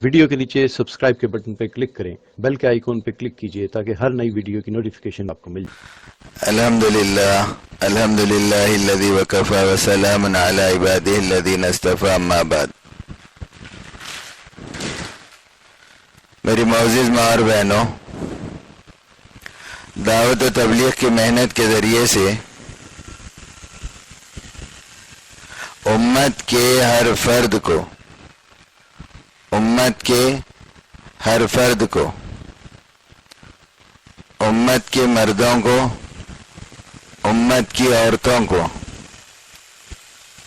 Video کے نیچے subscribe کے بٹن پہ کلک کریں، بیل کے آئیکن پہ کلک کیجئے تاکہ ہر نئی ویڈیو کی نوٹیفیکیشن آپ کو مل جائے۔ الحمدللہ الذی وکفی وسلام علی عبادہ الذین اصطفی، اما بعد۔ میری معزز ماں اور بہنوں، دعوت و تبلیغ کی محنت کے ذریعے سے امت کے ہر فرد کو، امت کے مردوں کو، امت کی عورتوں کو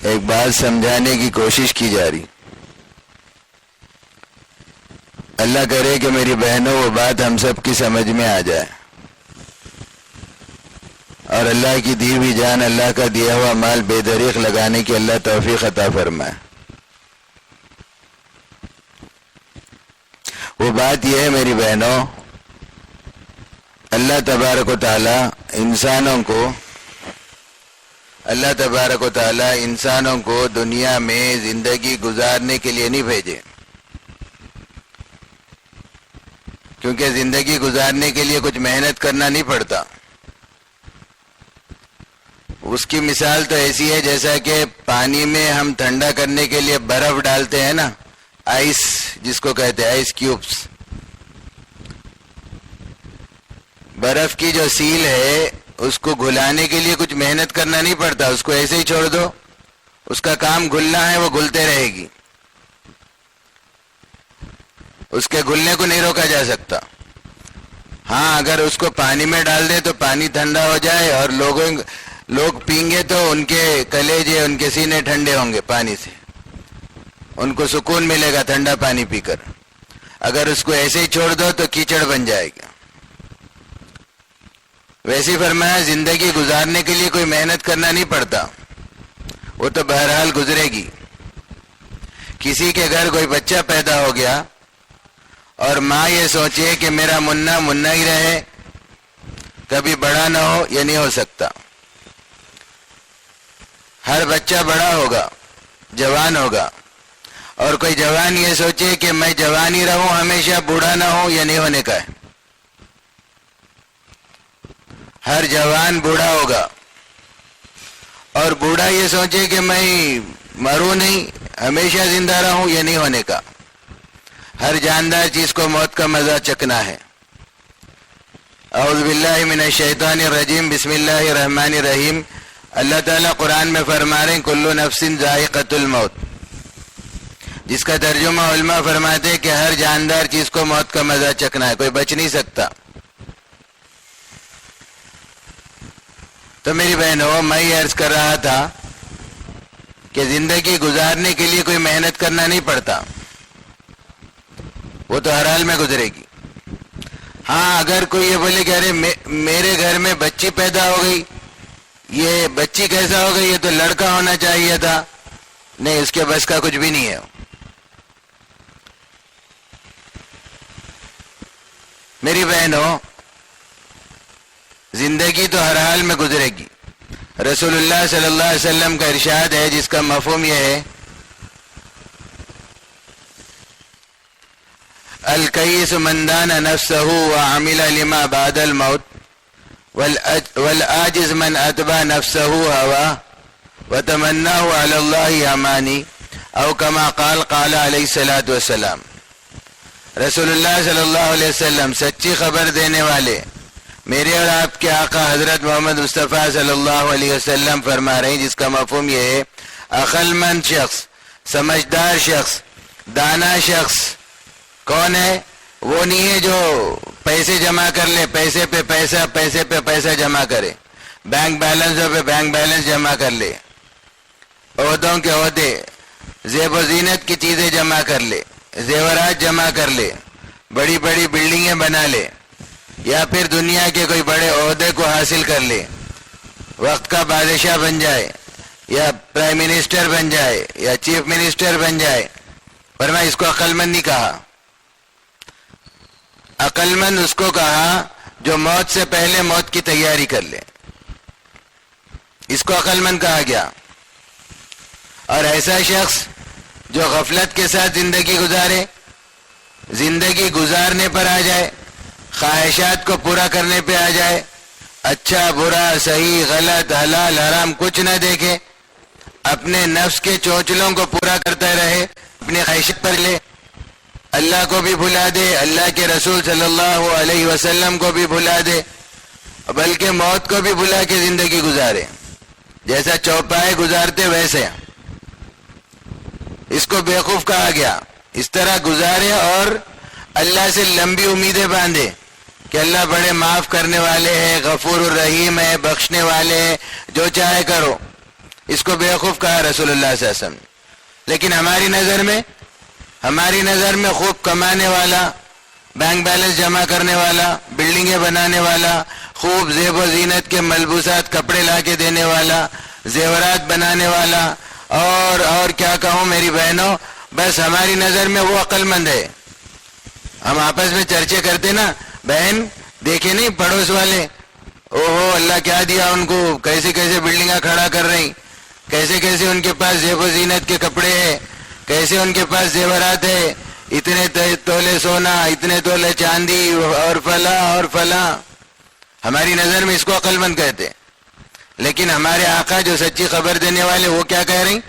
ایک بات سمجھانے کی کوشش کی جا رہی۔ اللہ کرے کہ میری بہنوں وہ بات ہم سب کی سمجھ میں آ جائے، اور اللہ کی دی ہوئی جان، اللہ کا دیا ہوا مال بے دریغ لگانے کی اللہ توفیق عطا فرمائے۔ وہ بات یہ ہے میری بہنوں، اللہ تبارک و تعالی انسانوں کو دنیا میں زندگی گزارنے کے لیے نہیں بھیجے، کیونکہ زندگی گزارنے کے لیے کچھ محنت کرنا نہیں پڑتا۔ اس کی مثال تو ایسی ہے جیسا کہ پانی میں ہم ٹھنڈا کرنے کے لیے برف ڈالتے ہیں نا، آئس جس کو کہتے ہیں، آئس کیوبس۔ برف کی جو سیل ہے اس کو گھلانے کے لیے کچھ محنت کرنا نہیں پڑتا، اس کو ایسے ہی چھوڑ دو، اس کا کام گھلنا ہے، وہ گھلتے رہے گی، اس کے گھلنے کو نہیں روکا جا سکتا۔ ہاں اگر اس کو پانی میں ڈال دے تو پانی ٹھنڈا ہو جائے اور لوگ پئیں گے تو ان کے کلیجے، ان کے سینے ٹھنڈے ہوں گے پانی سے، ان کو سکون ملے گا ٹھنڈا پانی پی کر۔ اگر اس کو ایسے ہی چھوڑ دو تو کیچڑ بن جائے گا۔ ویسے فرمایا زندگی گزارنے کے لیے کوئی محنت کرنا نہیں پڑتا، وہ تو بہرحال گزرے گی۔ کسی کے گھر کوئی بچہ پیدا ہو گیا اور ماں یہ سوچے کہ میرا منا ہی رہے، کبھی بڑا نہ ہو، یہ نہیں ہو سکتا۔ ہر بچہ بڑا ہوگا، جوان ہوگا، اور کوئی جوان یہ سوچے کہ میں جوان ہی رہوں ہمیشہ، بوڑھا نہ ہوں، یہ نہیں ہونے کا ہے۔ ہر جوان بوڑھا ہوگا، اور بوڑھا یہ سوچے کہ میں مروں نہیں، ہمیشہ زندہ رہوں، یہ نہیں ہونے کا۔ ہر جاندار چیز کو موت کا مزہ چکھنا ہے۔ اعوذ باللہ من الشیطان الرجیم، بسم اللہ الرحمن الرحیم۔ اللہ تعالیٰ قرآن میں فرما رہے ہیں کل نفس ذائقۃ الموت، جس کا ترجمہ علماء فرماتے ہیں کہ ہر جاندار چیز کو موت کا مزہ چکھنا ہے، کوئی بچ نہیں سکتا۔ تو میری بہنوں، میں یہ عرض کر رہا تھا کہ زندگی گزارنے کے لیے کوئی محنت کرنا نہیں پڑتا، وہ تو ہر حال میں گزرے گی۔ ہاں اگر کوئی یہ بولے کہ ارے میرے گھر میں بچی پیدا ہو گئی، یہ بچی کیسا ہو گئی، یہ تو لڑکا ہونا چاہیے تھا، نہیں، اس کے بس کا کچھ بھی نہیں ہے۔ میری بہنوں، زندگی تو ہر حال میں گزرے گی۔ رسول اللہ صلی اللہ علیہ وسلم کا ارشاد ہے جس کا مفہوم یہ ہے، الکیس من دان نفسہ وعمل لما بعد الموت والعاجز من اتبع نفسہ ہوا وتمناه علی اللہ امانی، او کما قال علیہ الصلاۃ والسلام۔ رسول اللہ صلی اللہ علیہ وسلم سچی خبر دینے والے، میرے اور آپ کے آقا حضرت محمد مصطفیٰ صلی اللہ علیہ وسلم فرما رہے ہیں، جس کا مفہوم یہ ہے، عقل مند شخص، سمجھدار شخص، دانا شخص کون ہے؟ وہ نہیں ہے جو پیسے جمع کر لے، پیسے پہ پیسہ جمع کرے، بینک بیلنسوں پہ بینک بیلنس جمع کر لے، عہدوں کے عہدے، زیب و زینت کی چیزیں جمع کر لے، زیورات جمع کر لے، بڑی بڑی بلڈنگیں بنا لے، یا پھر دنیا کے کوئی بڑے عہدے کو حاصل کر لے، وقت کا بادشاہ بن جائے، یا پرائم منسٹر بن جائے، یا چیف منسٹر بن جائے، فرمایا اس کو عقل مند نہیں کہا۔ عقل مند اس کو کہا جو موت سے پہلے موت کی تیاری کر لے، اس کو عقل مند کہا گیا۔ اور ایسا شخص جو غفلت کے ساتھ زندگی گزارے، زندگی گزارنے پر آ جائے، خواہشات کو پورا کرنے پہ آ جائے، اچھا برا صحیح غلط حلال حرام کچھ نہ دیکھے، اپنے نفس کے چونچلوں کو پورا کرتا رہے، اپنی خواہشات پر لے، اللہ کو بھی بھلا دے، اللہ کے رسول صلی اللہ علیہ وسلم کو بھی بھلا دے، بلکہ موت کو بھی بھلا کے زندگی گزارے، جیسا چوپائے گزارتے ویسے۔ اس کو بیوقوف کہا گیا، اس طرح گزارے اور اللہ سے لمبی امیدیں باندھے کہ اللہ بڑے معاف کرنے والے ہیں، غفور الرحیم ہے، بخشنے والے ہیں، جو چاہے کرو۔ اس کو بیوقوف کہا رسول اللہ صلی اللہ علیہ وسلم۔ لیکن ہماری نظر میں خوب کمانے والا، بینک بیلنس جمع کرنے والا، بلڈنگیں بنانے والا، خوب زیب و زینت کے ملبوسات کپڑے لا کے دینے والا، زیورات بنانے والا، اور کیا کہوں میری بہنوں، بس ہماری نظر میں وہ عقل مند ہے۔ ہم آپس میں چرچے کرتے نا، بہن دیکھے نہیں پڑوس والے، اوہو اللہ کیا دیا ان کو، کیسے کیسے بلڈنگاں کھڑا کر رہی، کیسے کیسے ان کے پاس زیب و زینت کے کپڑے ہیں، کیسے ان کے پاس زیورات ہے، اتنے تولے سونا، اتنے تولے چاندی، اور فلاں۔ ہماری نظر میں اس کو عقل مند کہتے، لیکن ہمارے آقا جو سچی خبر دینے والے وہ کیا کہہ رہی؟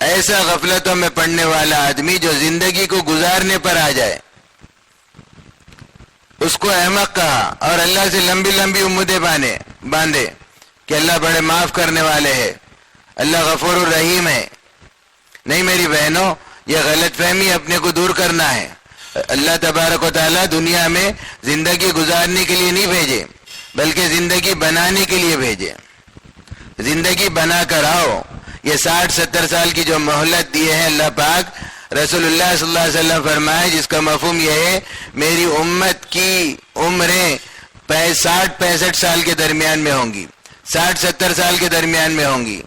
ایسا غفلتوں میں پڑنے والا آدمی جو زندگی کو گزارنے پر آ جائے، اس کو احمق کہا، اور اللہ سے لمبی لمبی امیدیں باندھے کہ اللہ بڑے معاف کرنے والے ہیں، اللہ غفور الرحیم ہے۔ نہیں میری بہنوں، یہ غلط فہمی اپنے کو دور کرنا ہے۔ اللہ تبارک و تعالیٰ دنیا میں زندگی گزارنے کے لیے نہیں بھیجے، بلکہ زندگی بنانے کے لیے بھیجے۔ زندگی بنا کر آؤ۔ یہ 60-70 سال کی جو مہلت دیے ہیں اللہ پاک، رسول اللہ صلی اللہ علیہ وسلم فرمائے، جس کا مفہوم یہ ہے میری امت کی عمریں 60-65 سال کے درمیان میں ہوں گی، 60-70 سال کے درمیان میں ہوں گی۔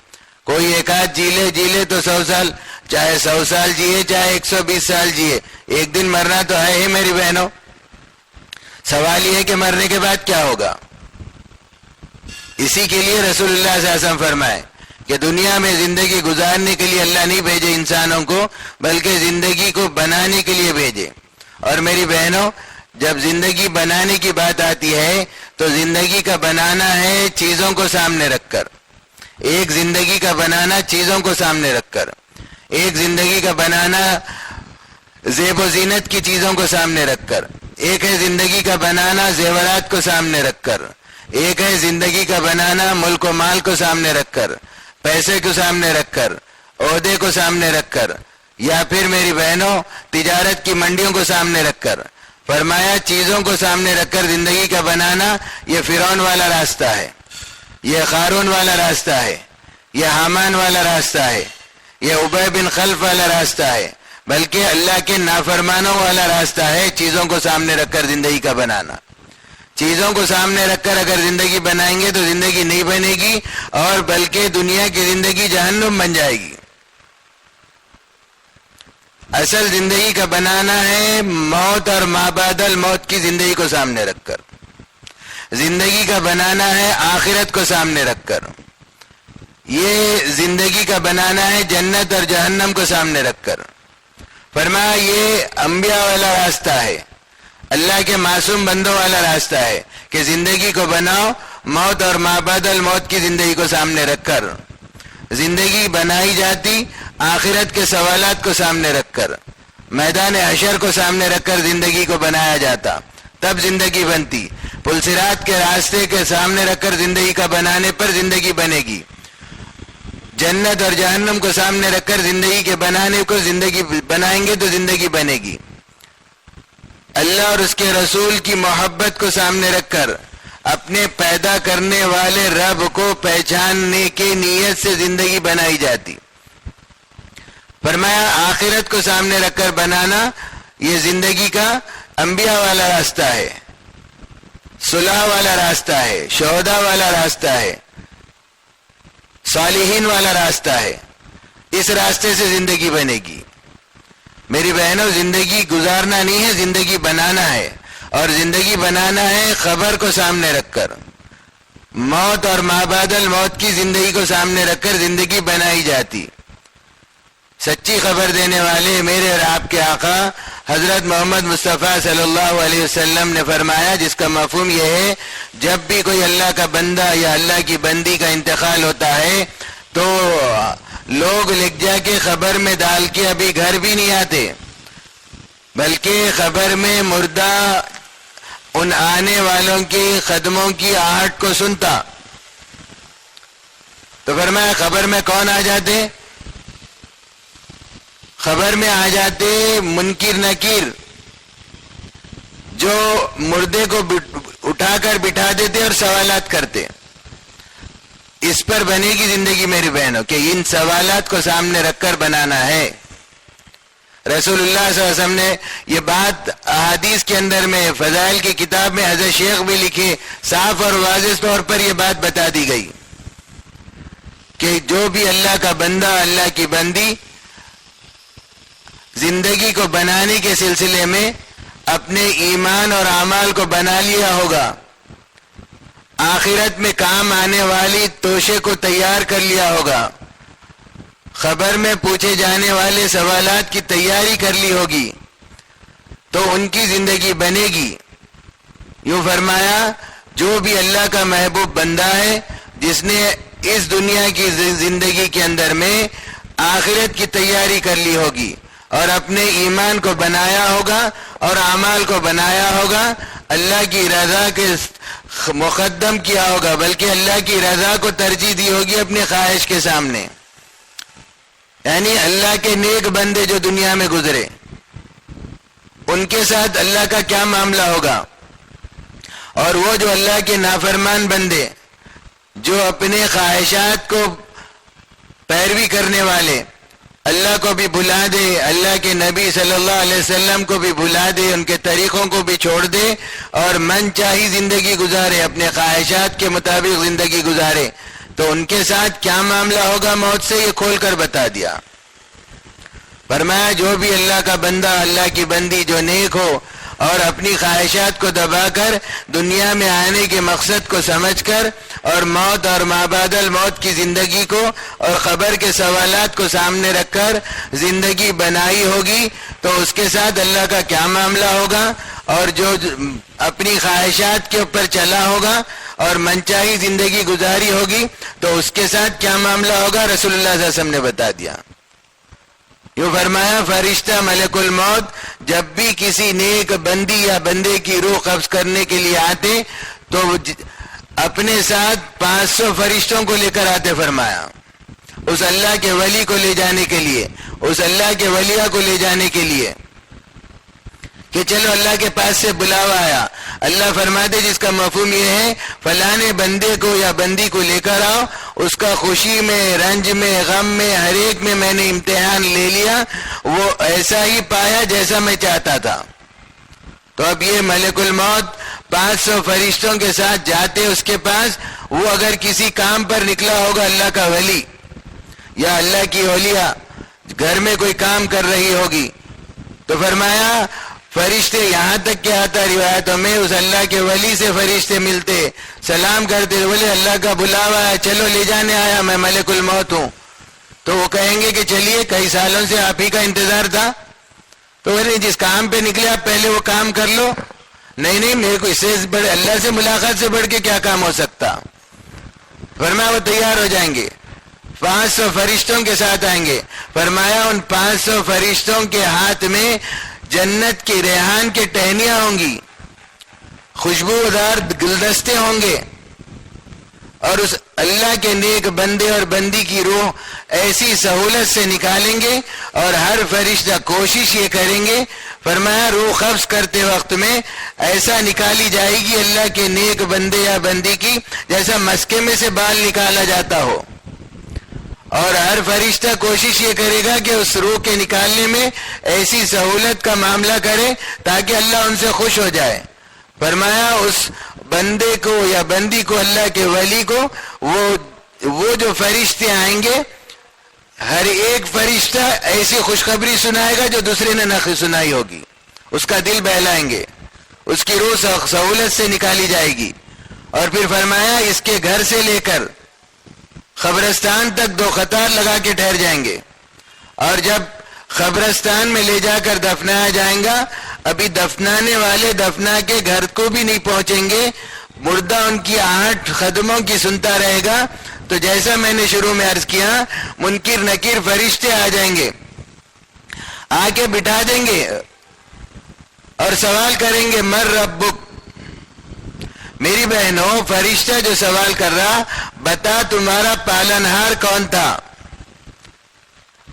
کوئی ایک آدھ جیلے تو 100 سال، چاہے 100 سال جیے چاہے 120 سال جیے، ایک دن مرنا تو ہے ہی میری بہنوں۔ سوال یہ ہے کہ مرنے کے بعد کیا ہوگا؟ اسی کے لیے رسول اللہ صلی اللہ علیہ وسلم فرمائے کہ دنیا میں زندگی گزارنے کے لیے اللہ نہیں بھیجے انسانوں کو، بلکہ زندگی کو بنانے کے لیے بھیجے۔ اور میری بہنوں، جب زندگی بنانے کی بات آتی ہے تو زندگی کا بنانا ہے چیزوں کو سامنے رکھ کر، ایک زندگی کا بنانا چیزوں کو سامنے رکھ کر، ایک زندگی کا بنانا زیب و زینت کی چیزوں کو سامنے رکھ کر، ایک ہے زندگی کا بنانا زیورات کو سامنے رکھ کر، ایک ہے زندگی کا بنانا ملک و مال کو سامنے رکھ کر، پیسے کو سامنے رکھ کر، عہدے کو سامنے رکھ کر، یا پھر میری بہنوں تجارت کی منڈیوں کو سامنے رکھ کر۔ فرمایا چیزوں کو سامنے رکھ کر زندگی کا بنانا یہ فرعون والا راستہ ہے، یہ قارون والا راستہ ہے، یہ حامان والا راستہ ہے، یہ ابی بن خلف والا راستہ ہے، بلکہ اللہ کے نافرمانوں والا راستہ ہے چیزوں کو سامنے رکھ کر زندگی کا بنانا۔ چیزوں کو سامنے رکھ کر اگر زندگی بنائیں گے تو زندگی نہیں بنے گی، اور بلکہ دنیا کی زندگی جہنم بن جائے گی۔ اصل زندگی کا بنانا ہے موت اور ما بعد الموت کی زندگی کو سامنے رکھ کر، زندگی کا بنانا ہے آخرت کو سامنے رکھ کر، یہ زندگی کا بنانا ہے جنت اور جہنم کو سامنے رکھ کر۔ فرمایا یہ انبیاء والا راستہ ہے، اللہ کے معصوم بندوں والا راستہ ہے کہ زندگی کو بناؤ موت اور ما بعد الموت کی زندگی کو سامنے رکھ کر۔ زندگی بنائی جاتی آخرت کے سوالات کو سامنے رکھ کر، میدان حشر کو سامنے رکھ کر زندگی کو بنایا جاتا، تب زندگی بنتی۔ پلسرات کے راستے کے سامنے رکھ کر زندگی کا بنانے پر زندگی بنے گی۔ جنت اور جہنم کو سامنے رکھ کر زندگی کے بنانے کو زندگی بنائیں گے تو زندگی بنے گی۔ اللہ اور اس کے رسول کی محبت کو سامنے رکھ کر اپنے پیدا کرنے والے رب کو پہچاننے کی نیت سے زندگی بنائی جاتی۔ فرمایا آخرت کو سامنے رکھ کر بنانا یہ زندگی کا انبیاء والا راستہ ہے، صلح والا راستہ ہے، شہداء والا راستہ ہے، صالحین والا راستہ ہے۔ اس راستے سے زندگی بنے گی۔ میری بہنوں زندگی گزارنا نہیں ہے، زندگی بنانا ہے، اور زندگی بنانا ہے خبر کو سامنے رکھ کر۔ موت اور ما بعد الموت کی زندگی کو سامنے رکھ کر زندگی بنائی جاتی۔ سچی خبر دینے والے میرے اور آپ کے آقا حضرت محمد مصطفیٰ صلی اللہ علیہ وسلم نے فرمایا، جس کا مفہوم یہ ہے جب بھی کوئی اللہ کا بندہ یا اللہ کی بندی کا انتقال ہوتا ہے تو لوگ لکھ جا کے خبر میں ڈال کے ابھی گھر بھی نہیں آتے، بلکہ خبر میں مردہ ان آنے والوں کی قدموں کی آہٹ کو سنتا۔ تو فرمایا خبر میں کون آ جاتے؟ خبر میں آ جاتے منکر نکیر، جو مردے کو اٹھا کر بٹھا دیتے اور سوالات کرتے۔ اس پر بنے گی زندگی میری بہنوں کہ ان سوالات کو سامنے رکھ کر بنانا ہے۔ رسول اللہ صلی اللہ علیہ وسلم نے یہ بات احادیث کے اندر میں فضائل کی کتاب میں حضرت شیخ بھی لکھے، صاف اور واضح طور پر یہ بات بتا دی گئی کہ جو بھی اللہ کا بندہ اللہ کی بندی زندگی کو بنانے کے سلسلے میں اپنے ایمان اور اعمال کو بنا لیا ہوگا، آخرت میں کام آنے والی توشے کو تیار کر لیا ہوگا، خبر میں پوچھے جانے والے سوالات کی تیاری کر لی ہوگی، تو ان کی زندگی بنے گی۔ یوں فرمایا جو بھی اللہ کا محبوب بندہ ہے جس نے اس دنیا کی زندگی کے اندر میں آخرت کی تیاری کر لی ہوگی اور اپنے ایمان کو بنایا ہوگا اور اعمال کو بنایا ہوگا، اللہ کی رضا کے مقدم کیا ہوگا، بلکہ اللہ کی رضا کو ترجیح دی ہوگی اپنی خواہش کے سامنے۔ یعنی اللہ کے نیک بندے جو دنیا میں گزرے ان کے ساتھ اللہ کا کیا معاملہ ہوگا، اور وہ جو اللہ کے نافرمان بندے جو اپنے خواہشات کو پیروی کرنے والے، اللہ کو بھی بھلا دے، اللہ کے نبی صلی اللہ علیہ وسلم کو بھی بھلا دے، ان کے طریقوں کو بھی چھوڑ دے اور من چاہی زندگی گزارے، اپنے خواہشات کے مطابق زندگی گزارے، تو ان کے ساتھ کیا معاملہ ہوگا موت سے یہ کھول کر بتا دیا۔ فرمایا جو بھی اللہ کا بندہ اللہ کی بندی جو نیک ہو اور اپنی خواہشات کو دبا کر دنیا میں آنے کے مقصد کو سمجھ کر اور موت اور ما بعد الموت کی زندگی کو اور خبر کے سوالات کو سامنے رکھ کر زندگی بنائی ہوگی، تو اس کے ساتھ اللہ کا کیا معاملہ ہوگا، اور جو اپنی خواہشات کے اوپر چلا ہوگا اور منچاہی زندگی گزاری ہوگی تو اس کے ساتھ کیا معاملہ ہوگا، رسول اللہ صلی اللہ علیہ وسلم نے بتا دیا۔ یوں فرمایا فرشتہ ملک الموت جب بھی کسی نیک بندی یا بندے کی روح قبض کرنے کے لیے آتے تو اپنے ساتھ 500 فرشتوں کو لے کر آتے، فرمایا اس اللہ کے ولی کو لے جانے کے لیے، اس اللہ کے ولیہ کو لے جانے کے لیے کہ چلو اللہ کے پاس سے بلاوا آیا۔ اللہ فرماتے جس کا مفہوم یہ ہے فلانے بندے کو یا بندی کو لے کر آؤ، اس کا خوشی میں رنج میں غم میں ہر ایک میں میں نے امتحان لے لیا، وہ ایسا ہی پایا جیسا میں چاہتا تھا۔ تو اب یہ ملک الموت 500 فرشتوں کے ساتھ جاتے اس کے پاس، وہ اگر کسی کام پر نکلا ہوگا اللہ کا ولی یا اللہ کی اولیاء گھر میں کوئی کام کر رہی ہوگی تو فرمایا فرشتے یہاں تک کہ آتا روایتوں میں اس اللہ کے ولی سے فرشتے ملتے سلام کرتے، بولے اللہ کا بلاوا ہے چلو لے جانے آیا، میں ملک الموت ہوں۔ تو وہ کہیں گے کہ چلیے کئی سالوں سے آپ ہی کا انتظار تھا، تو بولے جس کام پہ نکلے آپ پہلے وہ کام کر لو۔ نہیں میرے کو اس سے بڑے اللہ سے ملاقات سے بڑھ کے کیا کام ہو سکتا، فرمایا وہ تیار ہو جائیں گے، 500 فرشتوں کے ساتھ آئیں گے۔ فرمایا ان 500 فرشتوں کے ہاتھ میں جنت کی ریحان کے ٹہنیاں ہوں گی، خوشبودار گلدستے ہوں گے، اور اس اللہ کے نیک بندے اور بندی کی روح ایسی سہولت سے نکالیں گے، اور ہر فرشتہ کوشش یہ کریں گے، فرمایا روح قبض کرتے وقت میں ایسا نکالی جائے گی اللہ کے نیک بندے یا بندی کی جیسا مسکے میں سے بال نکالا جاتا ہو، اور ہر فرشتہ کوشش یہ کرے گا کہ اس روح کے نکالنے میں ایسی سہولت کا معاملہ کرے تاکہ اللہ ان سے خوش ہو جائے۔ فرمایا اس بندے کو یا بندی کو اللہ کے ولی کو وہ جو فرشتے آئیں گے ہر ایک فرشتہ ایسی خوشخبری سنائے گا جو دوسرے نے نہ سنائی ہوگی، اس کا دل بہلائیں گے، اس کی روح سہولت سے نکالی جائے گی، اور پھر فرمایا اس کے گھر سے لے کر قبرستان تک 2 قطار لگا کے ٹھہر جائیں گے، اور جب قبرستان میں لے جا کر دفنایا جائے گا. ابھی دفنانے والے دفنا کے گھر کو بھی نہیں پہنچیں گے, مردہ ان کی آہٹ قدموں کی سنتا رہے گا. تو جیسا میں نے شروع میں عرض کیا, منکر نکیر فرشتے آ جائیں گے, آ کے بٹھا دیں گے اور سوال کریں گے من ربک. میری بہنوں, فرشتہ جو سوال کر رہا, بتا تمہارا پالنہار کون تھا؟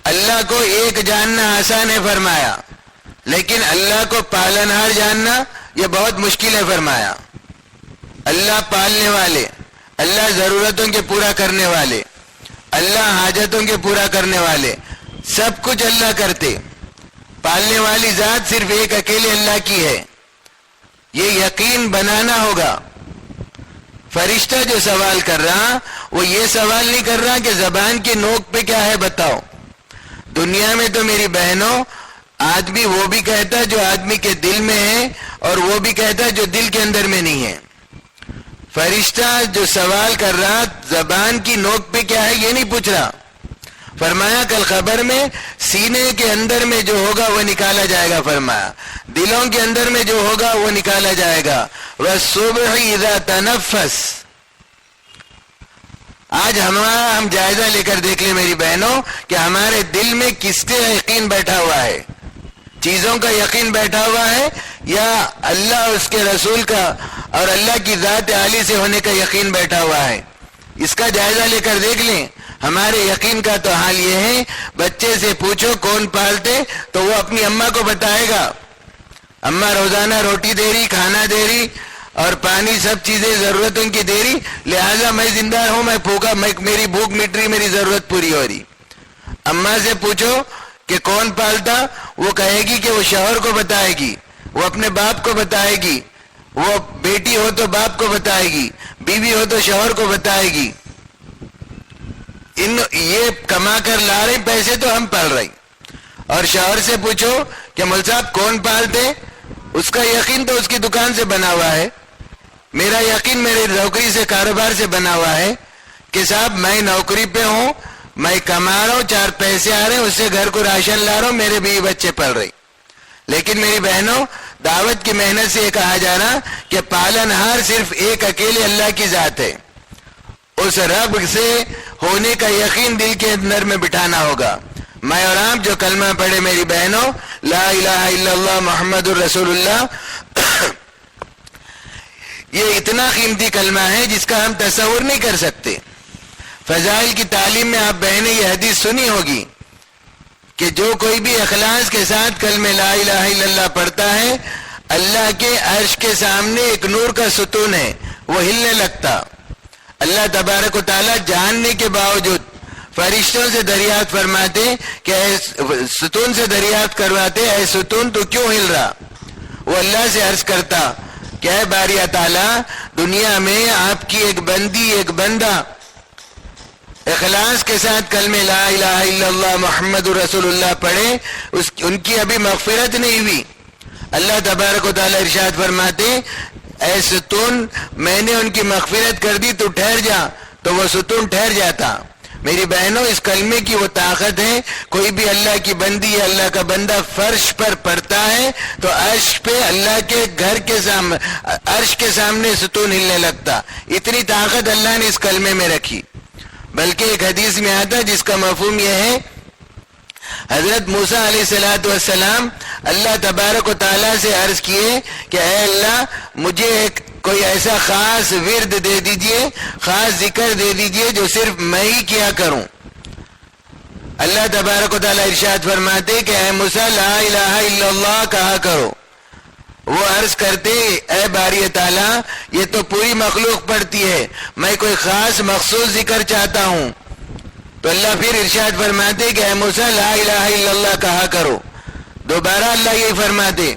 اللہ کو ایک جاننا آسان ہے فرمایا, لیکن اللہ کو پالنہار جاننا یہ بہت مشکل ہے فرمایا. اللہ پالنے والے, اللہ ضرورتوں کے پورا کرنے والے, اللہ حاجتوں کے پورا کرنے والے, سب کچھ اللہ کرتے. پالنے والی ذات صرف ایک اکیلے اللہ کی ہے, یہ یقین بنانا ہوگا. فرشتہ جو سوال کر رہا وہ یہ سوال نہیں کر رہا کہ زبان کی نوک پہ کیا ہے بتاؤ. دنیا میں تو میری بہنوں آدمی وہ بھی کہتا ہے جو آدمی کے دل میں ہے, اور وہ بھی کہتا ہے جو دل کے اندر میں نہیں ہے. فرشتہ جو سوال کر رہا زبان کی نوک پہ کیا ہے یہ نہیں پوچھ رہا. فرمایا کل خبر میں سینے کے اندر میں جو ہوگا وہ نکالا جائے گا. فرمایا دلوں کے اندر میں جو ہوگا وہ نکالا جائے گا. وَالصُّبْحِ إِذَا تَنَفَّسَ. آج ہم جائزہ لے کر دیکھ لیں میری بہنوں کہ ہمارے دل میں کس کا یقین بیٹھا ہوا ہے, چیزوں کا یقین بیٹھا ہوا ہے یا اللہ اس کے رسول کا اور اللہ کی ذات عالی سے ہونے کا یقین بیٹھا ہوا ہے. اس کا جائزہ لے کر دیکھ لیں. ہمارے یقین کا تو حال یہ ہے, بچے سے پوچھو کون پالتے تو وہ اپنی اماں کو بتائے گا. اماں روزانہ روٹی دے رہی, کھانا دے رہی اور پانی, سب چیزیں ضرورتوں کی دے رہی, لہٰذا میں زندہ ہوں, میں بھوکا, میری بھوک مٹ رہی, میری ضرورت پوری ہو رہی. اماں سے پوچھو کہ کون پالتا, وہ کہے گی کہ وہ شوہر کو بتائے گی, وہ اپنے باپ کو بتائے گی, وہ بیٹی ہو تو باپ کو بتائے گی, بیوی ہو تو شوہر کو بتائے گی. یہ کما کر لا رہے پیسے تو ہم پال رہے. اور شوہر سے پوچھو کہ مول صاحب کون پالتے, اس کا یقین تو اس کی دکان سے بنا ہوا ہے, میرا یقین میرے نوکری سے, کاروبار سے بنا ہوا ہے کہ صاحب میں نوکری پہ ہوں, میں کما رہا ہوں, 4 پیسے آ رہے ہیں, اس سے گھر کو راشن لا رہا ہوں, میرے بیوی بچے پل رہے. لیکن میری بہنوں, دعوت کی محنت سے یہ کہا جا رہا کہ پالنہار صرف ایک اکیلے اللہ کی ذات ہے. اس رب سے ہونے کا یقین دل کے اندر میں بٹھانا ہوگا. میں اور آپ جو کلمہ پڑھے میری بہنوں, لا الہ الا اللہ محمد الرسول اللہ, یہ اتنا قیمتی کلمہ ہے جس کا ہم تصور نہیں کر سکتے. فضائل کی تعلیم میں آپ بہنیں یہ حدیث سنی ہوگی کہ جو کوئی بھی اخلاص کے ساتھ کلمہ لا الہ الا اللہ پڑھتا ہے, اللہ کے عرش کے سامنے ایک نور کا ستون ہے, وہ ہلنے لگتا. اللہ تبارک و تعالیٰ جاننے کے باوجود فرشتوں سے دریافت فرماتے کہ اے ستون سے دریافت کرواتے, اے ستون تو کیوں ہل رہا. وہ اللہ سے عرض کرتا کہ اے باری تعالیٰ, دنیا میں آپ کی ایک بندی, ایک بندہ اخلاص کے ساتھ کلمہ لا الہ الا اللہ محمد رسول اللہ پڑھے, ان کی ابھی مغفرت نہیں ہوئی. اللہ تبارک و تعالیٰ ارشاد فرماتے اے ستون, میں نے ان کی مغفرت کر دی, تو ٹھہر جا. تو وہ ستون ٹھہر جاتا. میری بہنوں, اس کلمے کی وہ طاقت ہے, کوئی بھی اللہ کی بندی یا اللہ کا بندہ فرش پر پڑتا ہے تو عرش پہ اللہ کے گھر کے سامنے, عرش کے سامنے ستون ہلنے لگتا. اتنی طاقت اللہ نے اس کلمے میں رکھی. بلکہ ایک حدیث میں آتا جس کا مفہوم یہ ہے, حضرت موسیٰ علیہ السلام اللہ تبارک و تعالیٰ سے عرض کیے کہ اے اللہ, مجھے ایک کوئی ایسا خاص ورد دے دیجئے, خاص ذکر دے دیجئے جو صرف میں ہی کیا کروں. اللہ تبارک و تعالیٰ ارشاد فرماتے کہ اے موسیٰ لا الہ الا اللہ کہا کرو. وہ عرض کرتے اے باری تعالیٰ, یہ تو پوری مخلوق پڑھتی ہے, میں کوئی خاص مخصوص ذکر چاہتا ہوں. تو اللہ پھر ارشاد فرماتے کہ اے موسیٰ لا الہ الا اللہ کہا کرو. دوبارہ اللہ یہ فرماتے.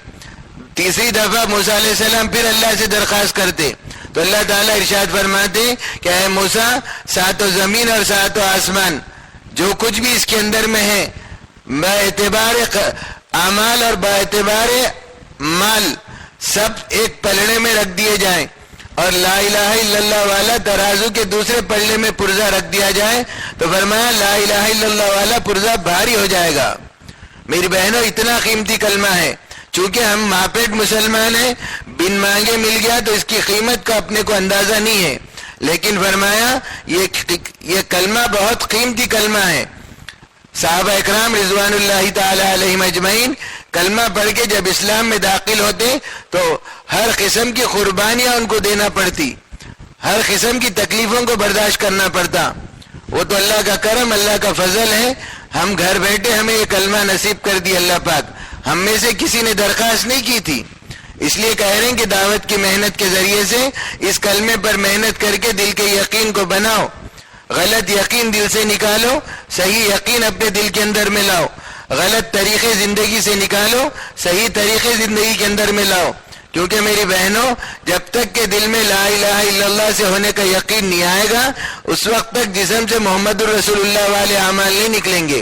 تیسری دفعہ موسیٰ علیہ السلام پھر اللہ سے درخواست کرتے تو اللہ تعالیٰ ارشاد فرماتے کہ اے موسیٰ, 7 زمین اور 7 آسمان جو کچھ بھی اس کے اندر میں ہے, باعتبار اعمال اور باعتبار مال سب ایک پلڑے میں رکھ دیے جائیں, اور لا الہ الا اللہ والا ترازو کے دوسرے پلڑے میں پرزہ رکھ دیا جائے. تو فرمایا لا الہ الا اللہ والا پرزہ بھاری ہو جائے گا. میری بہنوں اتنا قیمتی کلمہ ہے، چونکہ ہم ماپیٹ مسلمان ہیں، بن مانگے مل گیا تو اس کی قیمت کا اپنے کو اندازہ نہیں ہے، لیکن فرمایا یہ کلمہ بہت قیمتی کلمہ ہے۔ صحابہ اکرام رضوان اللہ تعالی علیہم اجمعین کلمہ پڑھ کے جب اسلام میں داخل ہوتے تو ہر قسم کی قربانیاں ان کو دینا پڑتی، ہر قسم کی تکلیفوں کو برداشت کرنا پڑتا۔ وہ تو اللہ کا کرم، اللہ کا فضل ہے، ہم گھر بیٹھے ہمیں یہ کلمہ نصیب کر دی اللہ پاک، ہم میں سے کسی نے درخواست نہیں کی تھی۔ اس لیے کہہ رہے ہیں کہ دعوت کی محنت کے ذریعے سے اس کلمے پر محنت کر کے دل کے یقین کو بناؤ، غلط یقین دل سے نکالو، صحیح یقین اپنے دل کے اندر میں لاؤ، غلط طریقے زندگی سے نکالو، صحیح طریقے زندگی کے اندر میں لاؤ، کیونکہ میری بہنوں جب تک کہ دل میں لا الہ الا اللہ سے ہونے کا یقین نہیں آئے گا اس وقت تک جسم سے محمد الرسول اللہ والے اعمال نہیں نکلیں گے۔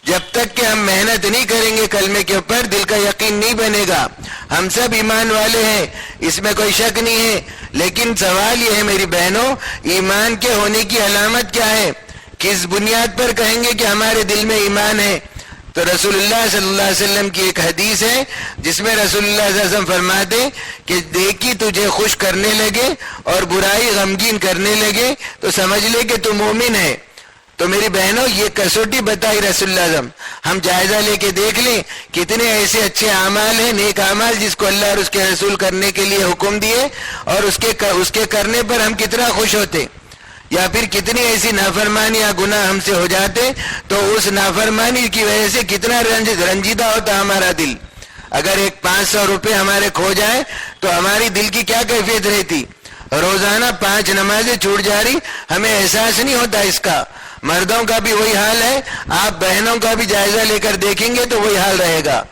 جب تک کہ ہم محنت نہیں کریں گے کلمے کے اوپر دل کا یقین نہیں بنے گا۔ ہم سب ایمان والے ہیں، اس میں کوئی شک نہیں ہے، لیکن سوال یہ ہے میری بہنوں، ایمان کے ہونے کی علامت کیا ہے؟ کس بنیاد پر کہیں گے کہ ہمارے دل میں ایمان ہے؟ تو رسول اللہ صلی اللہ علیہ وسلم کی ایک حدیث ہے جس میں رسول اللہ صلی اللہ علیہ وسلم فرماتے کہ دیکھی تجھے خوش کرنے لگے اور برائی غمگین کرنے لگے تو سمجھ لے کہ تو مومن ہے۔ تو میری بہنوں یہ کسوٹی بتائی رسول اللہ صلی اللہ علیہ وسلم، ہم جائزہ لے کے دیکھ لیں کتنے ایسے اچھے اعمال ہیں، نیک اعمال جس کو اللہ اور اس کے رسول کرنے کے لیے حکم دیے اور اس کے کرنے پر ہم کتنا خوش ہوتے، یا پھر کتنی ایسی نافرمانی یا گناہ ہم سے ہو جاتے تو اس نافرمانی کی وجہ سے کتنا رنجیدہ ہوتا ہمارا دل۔ اگر ایک 500 روپے ہمارے کھو جائے تو ہماری دل کی کیا کیفیت رہتی؟ روزانہ 5 نمازیں چھوٹ جا رہی، ہمیں احساس نہیں ہوتا اس کا۔ مردوں کا بھی وہی حال ہے، آپ بہنوں کا بھی جائزہ لے کر دیکھیں گے تو وہی حال رہے گا۔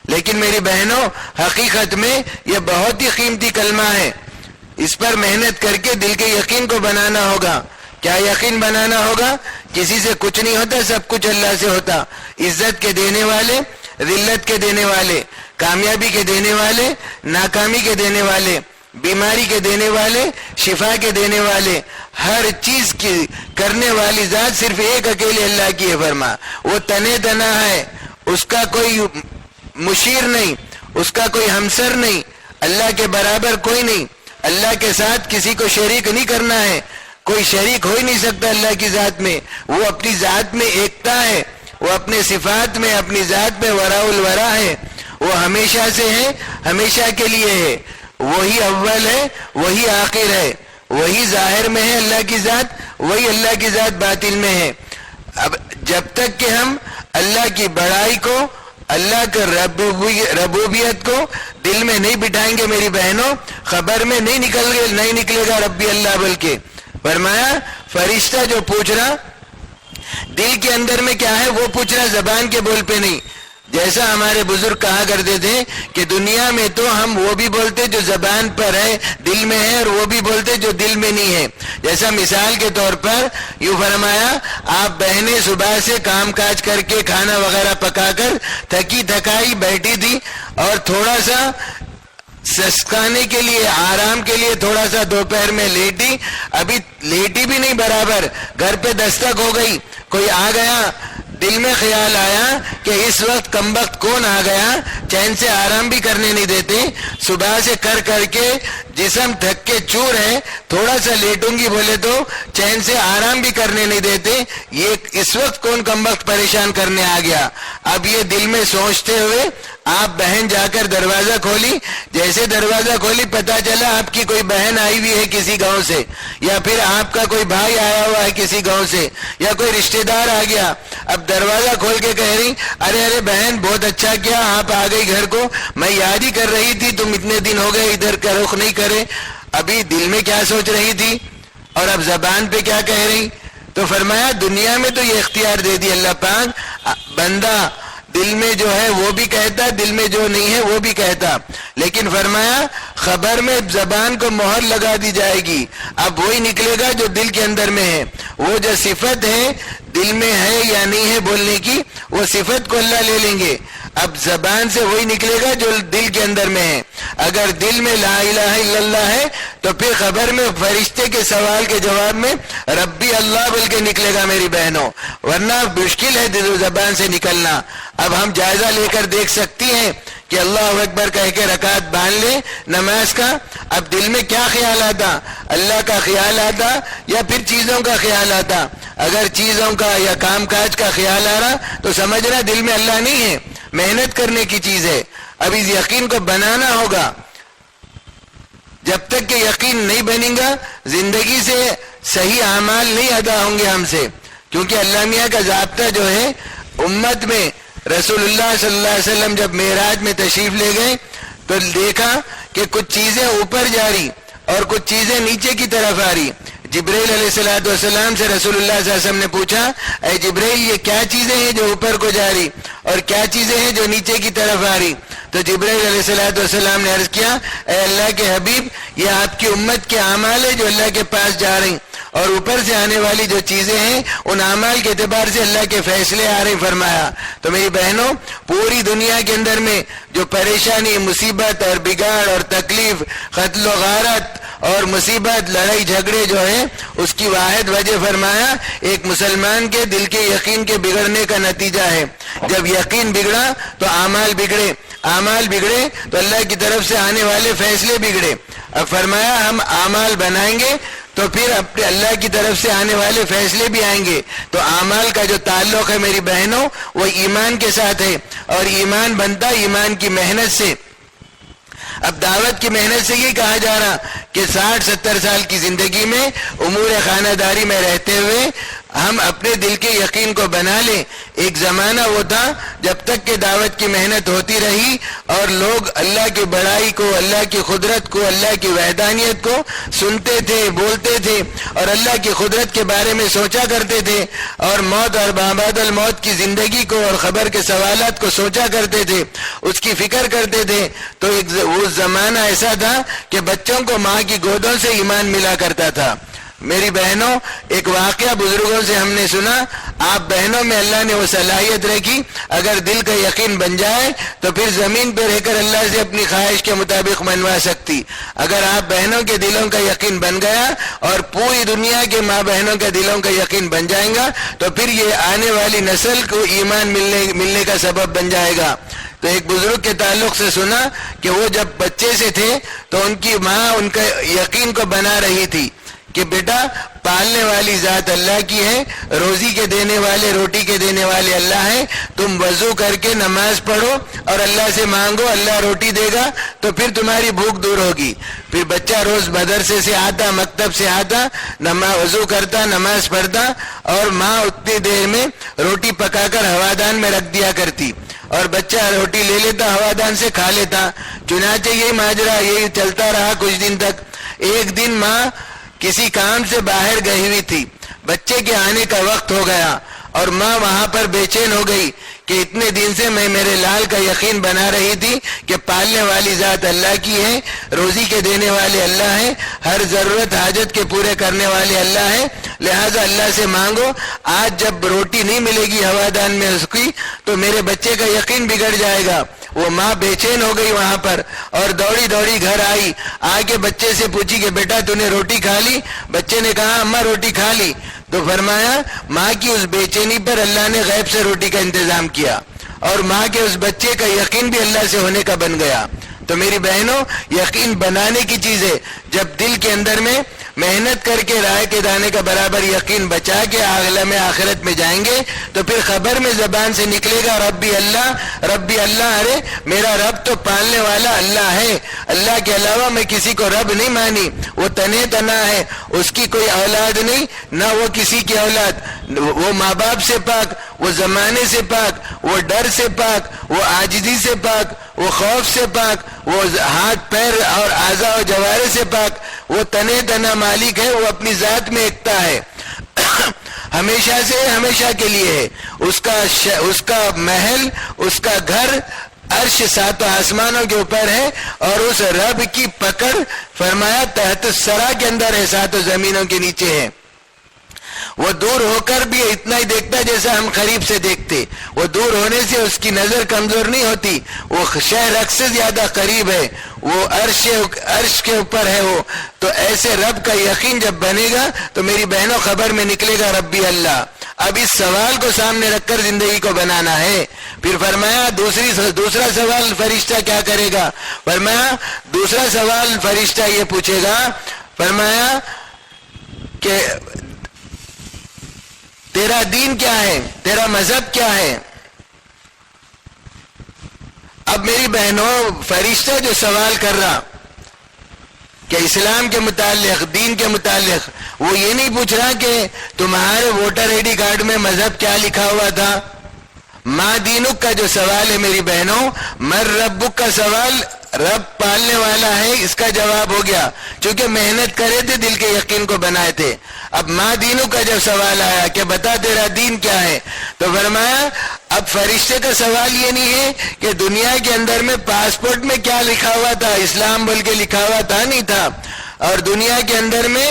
لیکن میری بہنوں حقیقت میں یہ بہت ہی قیمتی کلمہ ہے، اس پر محنت کر کے دل کے یقین کو بنانا ہوگا۔ کیا یقین بنانا ہوگا؟ کسی سے کچھ نہیں ہوتا، سب کچھ اللہ سے ہوتا۔ عزت کے دینے والے، ذلت کے دینے والے، کامیابی کے دینے والے، ناکامی کے دینے والے، بیماری کے دینے والے، شفا کے دینے والے، ہر چیز کی کرنے والی ذات صرف ایک اکیلے اللہ کی ہے۔ فرما وہ تنے تنا ہے، اس کا کوئی مشیر نہیں، اس کا کوئی ہمسر نہیں، اللہ کے برابر کوئی نہیں، اللہ کے ساتھ کسی کو شریک نہیں کرنا ہے، کوئی شریک ہو ہی نہیں سکتا اللہ کی ذات میں۔ وہ اپنی ذات میں ایکتا ہے، وہ اپنے صفات میں اپنی ذات میں وراء الورا ہے، وہ ہمیشہ سے ہے، ہمیشہ کے لیے ہے، وہی اول ہے، وہی آخر ہے، وہی ظاہر میں ہے اللہ کی ذات، وہی اللہ کی ذات باطن میں ہے۔ اب جب تک کہ ہم اللہ کی بڑائی کو، اللہ کے ربوبیت کو دل میں نہیں بٹھائیں گے میری بہنوں، خبر میں نہیں نکلے گا ربی اللہ، بلکہ فرمایا فرشتہ جو پوچھ رہا دل کے اندر میں کیا ہے وہ پوچھ رہا، زبان کے بول پہ نہیں۔ جیسا ہمارے بزرگ کہا کرتے تھے کہ دنیا میں تو ہم وہ بھی بولتے جو زبان پر ہے، دل میں ہے، اور وہ بھی بولتے جو دل میں نہیں ہے۔ جیسا مثال کے طور پر یوں فرمایا، آپ بہنیں صبح سے کام کاج کر کے کھانا وغیرہ پکا کر تھکی تھکائی بیٹھی تھی اور تھوڑا سا سسکانے کے لیے، آرام کے لیے تھوڑا سا دوپہر میں لیٹی، ابھی لیٹی بھی نہیں برابر، گھر پہ دستک ہو گئی، کوئی آ گیا، دل میں خیال آیا کہ اس وقت کمبخت کون آ گیا، چین سے آرام بھی کرنے نہیں دیتے، صبح سے کر کر کے جسم تھک کے چور ہے، تھوڑا سا لیٹوں گی بولے تو چین سے آرام بھی کرنے نہیں دیتے، یہ اس وقت کون کمبخت پریشان کرنے آ گیا۔ اب یہ دل میں سوچتے ہوئے آپ بہن جا کر دروازہ کھولی، جیسے دروازہ کھولی پتا چلا آپ کی کوئی بہن آئی ہوئی ہے کسی گاؤں سے، یا پھر آپ کا کوئی بھائی آیا ہوا ہے کسی گاؤں سے، یا کوئی رشتہ دار آ گیا۔ اب دروازہ کھول کے کہہ رہی، ارے بہن بہت اچھا کیا آپ آ گئی گھر کو، میں یاد ہی کر رہی تھی تم اتنے دن ہو گئے ادھر کا رخ نہیں کرے۔ ابھی دل میں کیا سوچ رہی تھی اور اب زبان پہ کیا کہہ رہی؟ تو فرمایا دنیا میں تو یہ اختیار دے دی اللہ پاک، بندہ دل میں جو ہے وہ بھی کہتا، دل میں جو نہیں ہے وہ بھی کہتا، لیکن فرمایا خبر میں زبان کو مہر لگا دی جائے گی، اب وہی نکلے گا جو دل کے اندر میں ہے۔ وہ جو صفت ہے دل میں ہے یا نہیں ہے بولنے کی، وہ صفت کو اللہ لے لیں گے، اب زبان سے وہی نکلے گا جو دل کے اندر میں ہے۔ اگر دل میں لا الہ الا اللہ ہے تو پھر خبر میں فرشتے کے سوال کے جواب میں ربی اللہ بول کے نکلے گا میری بہنوں، ورنہ مشکل ہے دل و زبان سے نکلنا۔ اب ہم جائزہ لے کر دیکھ سکتی ہیں کہ اللہ اکبر کہہ کے رکعت باندھ لے نماز کا، اب دل میں کیا خیال آتا؟ اللہ کا خیال آتا یا پھر چیزوں کا خیال آتا؟ اگر چیزوں کا یا کام کاج کا خیال آ رہا تو سمجھنا دل میں اللہ نہیں ہے، محنت کرنے کی چیز ہے۔ اب اس یقین کو بنانا ہوگا، جب تک کہ یقین نہیں بنے گا زندگی سے صحیح اعمال نہیں ادا ہوں گے ہم سے، کیونکہ اللہ میاں کا ضابطہ جو ہے امت میں، رسول اللہ صلی اللہ علیہ وسلم جب معراج میں تشریف لے گئے تو دیکھا کہ کچھ چیزیں اوپر جا رہی اور کچھ چیزیں نیچے کی طرف آ رہی۔ جبرائیل علیہ السلام سے رسول اللہ صلی اللہ علیہ وسلم نے پوچھا، اے جبرائیل یہ کیا چیزیں ہیں جو اوپر کو جا رہی اور کیا چیزیں ہیں جو نیچے کی طرف آ رہی؟ تو جبرائیل علیہ السلام نے عرض کیا، اے اللہ کے حبیب یہ آپ کی امت کے اعمال ہے جو اللہ کے پاس جا رہی، اور اوپر سے آنے والی جو چیزیں ہیں ان اعمال کے اعتبار سے اللہ کے فیصلے آ رہے فرمایا۔ تو میری بہنوں، پوری دنیا کے اندر میں جو پریشانی، مصیبت اور بگاڑ اور تکلیف، قتل و غارت اور مصیبت، لڑائی جھگڑے جو ہے اس کی واحد وجہ فرمایا ایک مسلمان کے دل کے یقین کے بگڑنے کا نتیجہ ہے۔ جب یقین بگڑا تو اعمال بگڑے، اعمال بگڑے تو اللہ کی طرف سے آنے والے فیصلے بگڑے۔ اب فرمایا ہم اعمال بنائیں گے تو پھر اپنے اللہ کی طرف سے آنے والے فیصلے بھی آئیں گے۔ تو اعمال کا جو تعلق ہے میری بہنوں وہ ایمان کے ساتھ ہے، اور ایمان بنتا ایمان کی محنت سے۔ اب دعوت کی محنت سے یہ کہا جا رہا کہ 60-70 سال کی زندگی میں امور خانہ داری میں رہتے ہوئے ہم اپنے دل کے یقین کو بنا لیں۔ ایک زمانہ وہ تھا جب تک کہ دعوت کی محنت ہوتی رہی اور لوگ اللہ کی بڑائی کو، اللہ کی قدرت کو، اللہ کی وحدانیت کو سنتے تھے، بولتے تھے اور اللہ کی قدرت کے بارے میں سوچا کرتے تھے، اور موت اور بعد الموت کی زندگی کو اور خبر کے سوالات کو سوچا کرتے تھے، اس کی فکر کرتے تھے۔ تو وہ زمانہ ایسا تھا کہ بچوں کو ماں کی گودوں سے ایمان ملا کرتا تھا۔ میری بہنوں، ایک واقعہ بزرگوں سے ہم نے سنا، آپ بہنوں میں اللہ نے وہ صلاحیت رکھی، اگر دل کا یقین بن جائے تو پھر زمین پہ رہ کر اللہ سے اپنی خواہش کے مطابق منوا سکتی۔ اگر آپ بہنوں کے دلوں کا یقین بن گیا اور پوری دنیا کے ماں بہنوں کے دلوں کا یقین بن جائے گا تو پھر یہ آنے والی نسل کو ایمان ملنے کا سبب بن جائے گا۔ تو ایک بزرگ کے تعلق سے سنا کہ وہ جب بچے سے تھے تو ان کی ماں ان کا یقین کو بنا رہی تھی کہ بیٹا پالنے والی ذات اللہ کی ہے، روزی کے دینے والے، روٹی کے دینے والے اللہ ہیں، تم وضو کر کے نماز پڑھو اور اللہ سے مانگو، اللہ روٹی دے گا تو پھر تمہاری بھوک دور ہوگی۔ پھر بچہ روز مدرسے سے آتا، مکتب سے آتا، وضو کرتا، نماز پڑھتا، اور ماں اتنی دیر میں روٹی پکا کر ہوادان میں رکھ دیا کرتی اور بچہ روٹی لے لیتا، ہوادان سے کھا لیتا۔ چنانچہ یہی ماجرا یہی چلتا رہا کچھ دن تک۔ ایک دن ماں کسی کام سے باہر گئی ہوئی تھی، بچے کے آنے کا وقت ہو گیا اور ماں وہاں پر بے چین ہو گئی کہ اتنے دن سے میں میرے لال کا یقین بنا رہی تھی کہ پالنے والی ذات اللہ کی ہے، روزی کے دینے والے اللہ ہیں، ہر ضرورت حاجت کے پورے کرنے والے اللہ ہیں، لہٰذا اللہ سے مانگو۔ آج جب روٹی نہیں ملے گی ہوادان میں اس کی تو میرے بچے کا یقین بگڑ جائے گا۔ وہ ماں بے چین ہو گئی وہاں پر اور دوڑی دوڑی گھر آئی، آ کے بچے سے پوچھی کہ بیٹا تو نے روٹی کھا لی؟ بچے نے کہا اماں روٹی کھا لی۔ تو فرمایا ماں کی اس بے چینی پر اللہ نے غیب سے روٹی کا انتظام کیا اور ماں کے اس بچے کا یقین بھی اللہ سے ہونے کا بن گیا۔ تو میری بہنوں، یقین بنانے کی چیز ہے۔ جب دل کے اندر میں محنت کر کے رائے کے دانے کا برابر یقین بچا کے عالم آخرت میں جائیں گے تو پھر خبر میں زبان سے نکلے گا ربی اللہ، ربی اللہ، ارے میرا رب تو پالنے والا اللہ ہے، اللہ کے علاوہ میں کسی کو رب نہیں مانی، وہ تنے تنا ہے، اس کی کوئی اولاد نہیں، نہ وہ کسی کی اولاد، وہ ماں باپ سے پاک، وہ زمانے سے پاک، وہ ڈر سے پاک، وہ عاجزی سے پاک، وہ خوف سے پاک، وہ ہاتھ پیر اور اعضاء و جوارے سے پاک، وہ تنے تنا مالک ہے، وہ اپنی ذات میں ایکتا ہے، ہمیشہ سے ہمیشہ کے لیے ہے، اس کا محل، اس کا گھر عرش ساتوں آسمانوں کے اوپر ہے، اور اس رب کی پکڑ فرمایا تحت الثری کے اندر ہے، ساتوں زمینوں کے نیچے ہے۔ وہ دور ہو کر بھی اتنا ہی دیکھتا جیسا ہم قریب سے دیکھتے. وہ دور ہونے سے اس کی نظر کمزور نہیں ہوتی, وہ شہ رگ سے زیادہ قریب ہے, وہ عرش کے اوپر ہے. وہ تو ایسے رب کا یقین جب بنے گا تو میری بہنوں خبر میں نکلے گا ربی اللہ. اب اس سوال کو سامنے رکھ کر زندگی کو بنانا ہے. پھر فرمایا دوسرا سوال فرشتہ کیا کرے گا؟ فرمایا دوسرا سوال فرشتہ یہ پوچھے گا, فرمایا کہ تیرا دین کیا ہے, تیرا مذہب کیا ہے؟ اب میری بہنوں فرشتہ جو سوال کر رہا کہ اسلام کے متعلق, دین کے متعلق, وہ یہ نہیں پوچھ رہا کہ تمہارے ووٹر آئی ڈی کارڈ میں مذہب کیا لکھا ہوا تھا. ماں دینک کا جو سوال ہے میری بہنوں, مر ربک کا سوال رب پالنے والا ہے, اس کا جواب ہو گیا چونکہ محنت کرے تھے, دل کے یقین کو بنائے تھے. اب ماں دینک کا جب سوال آیا کہ بتا تیرا دین کیا ہے, تو فرمایا اب فرشتے کا سوال یہ نہیں ہے کہ دنیا کے اندر میں پاسپورٹ میں کیا لکھا ہوا تھا, اسلام بول کے لکھا ہوا تھا, نہیں تھا. اور دنیا کے اندر میں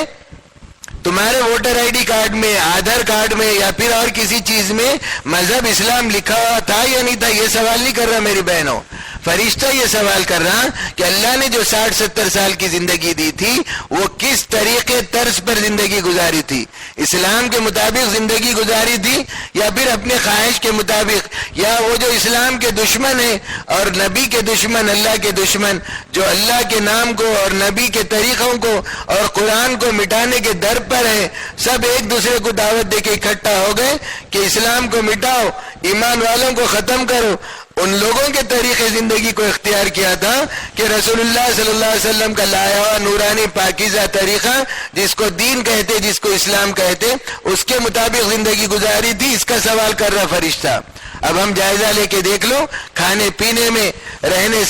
تمہارے ووٹر آئی ڈی کارڈ میں, آدھار کارڈ میں یا پھر اور کسی چیز میں مذہب اسلام لکھا ہوا تھا یا نہیں تھا, یہ سوال نہیں کر رہا میری بہنوں. فرشتہ یہ سوال کر رہا کہ اللہ نے جو 60-70 سال کی زندگی دی تھی وہ کس طریقے طرز پر زندگی گزاری تھی, اسلام کے مطابق زندگی گزاری تھی یا پھر اپنے خواہش کے مطابق, یا وہ جو اسلام کے دشمن ہیں اور نبی کے دشمن, اللہ کے دشمن, جو اللہ کے نام کو اور نبی کے طریقوں کو اور قرآن کو مٹانے کے در پر ہے, سب ایک دوسرے کو دعوت دے کے اکٹھا ہو گئے کہ اسلام کو مٹاؤ, ایمان والوں کو ختم کرو. ان لوگوں کے طریقے زندگی کو اختیار کیا تھا کہ رسول اللہ صلی اللہ علیہ وسلم کا لایا ہوا نورانی پاکیزہ طریقہ, جس کو دین کہتے, جس کو اسلام کہتے, اس کے مطابق زندگی گزاری تھی. اس کا سوال کر رہا فرشتہ. اب ہم جائزہ لے کے دیکھ لو, کھانے پینے میں, رہنے